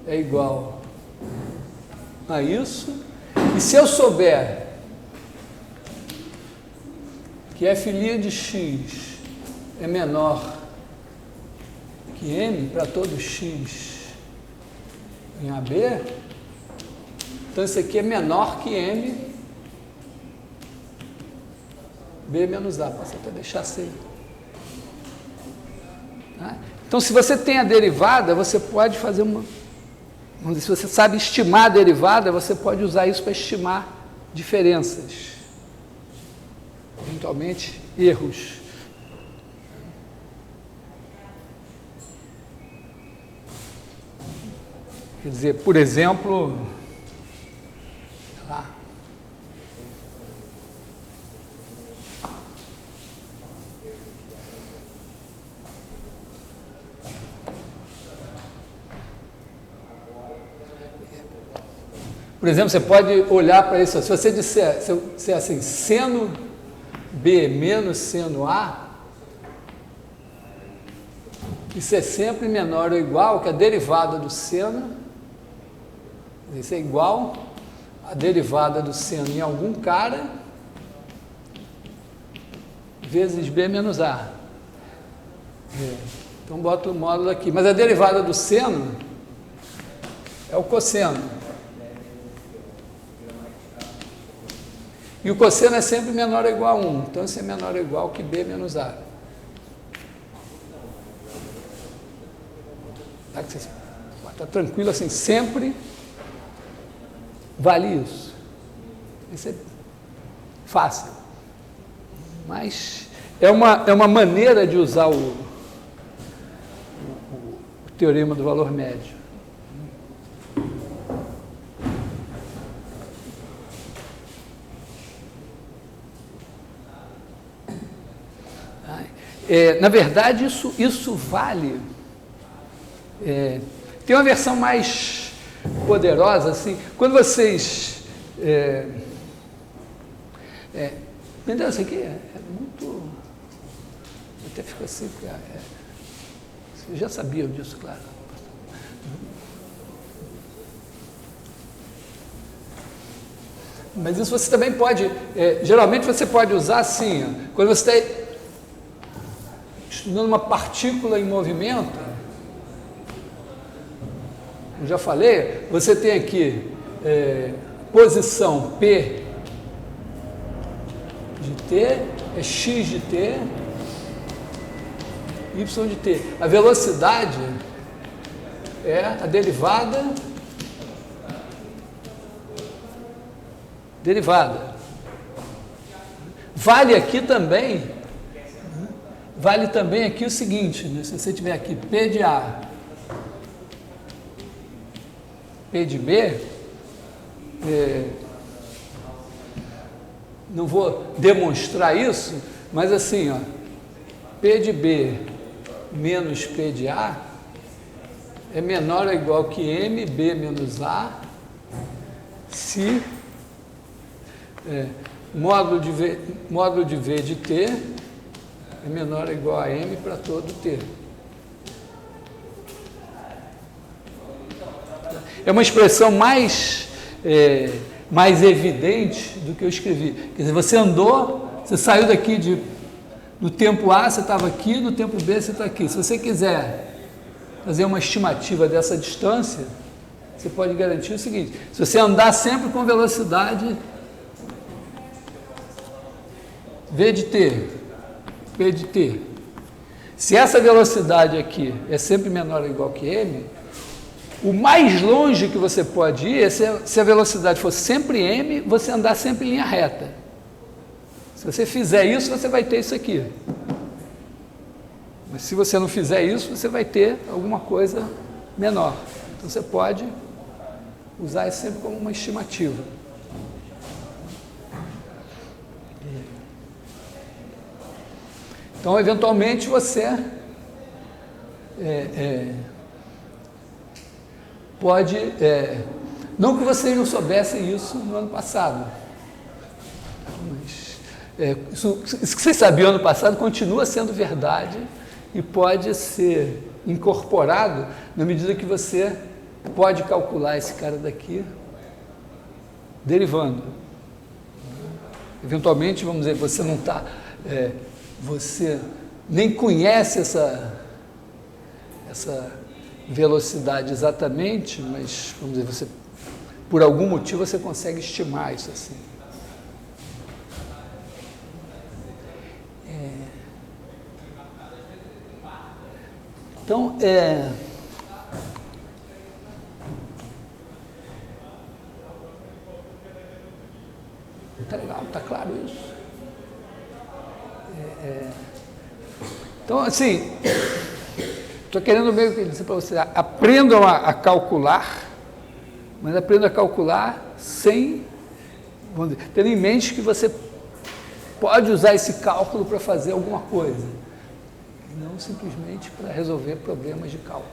[SPEAKER 1] é igual a isso, e se eu souber que f' de x é menor que m para todo x em AB, então isso aqui é menor que m b menos a, posso até deixar C. Tá? Então, se você tem a derivada, você pode fazer uma... Vamos dizer, se você sabe estimar a derivada, você pode usar isso para estimar diferenças. Eventualmente, erros. Quer dizer, por exemplo... Sei lá. Por exemplo, você pode olhar para isso. Se você disser assim, seno B menos seno A, isso é sempre menor ou igual que a derivada do seno, isso é igual a derivada do seno em algum cara, vezes B menos A. Então, bota o módulo aqui. Mas a derivada do seno é o cosseno. E o cosseno é sempre menor ou igual a 1. Então, isso é menor ou igual que B menos A. Está tranquilo assim, sempre vale isso. Isso é fácil. Mas é uma maneira de usar o teorema do valor médio. Na verdade, isso vale. Tem uma versão mais poderosa, assim, quando vocês... entendeu? Isso aqui é muito... Até fica assim... vocês já sabiam disso, claro. Mas isso você também pode... geralmente você pode usar assim, ó, quando você está estudando uma partícula em movimento, eu já falei, você tem aqui posição P de T, é x de T, y de T. A velocidade é a derivada Vale também aqui o seguinte, né? Se você tiver aqui P de A, P de B, não vou demonstrar isso, mas assim, ó, P de B menos P de A é menor ou igual que MB menos A se módulo de V de T é menor ou igual a M para todo T. É uma expressão mais evidente do que eu escrevi. Quer dizer, você andou, você saiu daqui no tempo A, você estava aqui, no tempo B, você está aqui. Se você quiser fazer uma estimativa dessa distância, você pode garantir o seguinte: se você andar sempre com velocidade V de T, P de T, se essa velocidade aqui é sempre menor ou igual que M, o mais longe que você pode ir é se a velocidade for sempre M, você andar sempre em linha reta. Se você fizer isso, você vai ter isso aqui. Mas se você não fizer isso, você vai ter alguma coisa menor. Então você pode usar isso sempre como uma estimativa. Então, eventualmente, você pode... não que vocês não soubessem isso no ano passado, mas isso que vocês sabiam ano passado continua sendo verdade e pode ser incorporado na medida que você pode calcular esse cara daqui derivando. Eventualmente, vamos dizer, você não está... você nem conhece essa velocidade exatamente, mas, vamos dizer, você, por algum motivo, você consegue estimar isso assim. Então, tá legal, tá claro isso? Então, assim, estou querendo meio dizer para você, aprendam a calcular, mas aprendam a calcular sem, vamos dizer, tendo em mente que você pode usar esse cálculo para fazer alguma coisa, e não simplesmente para resolver problemas de cálculo.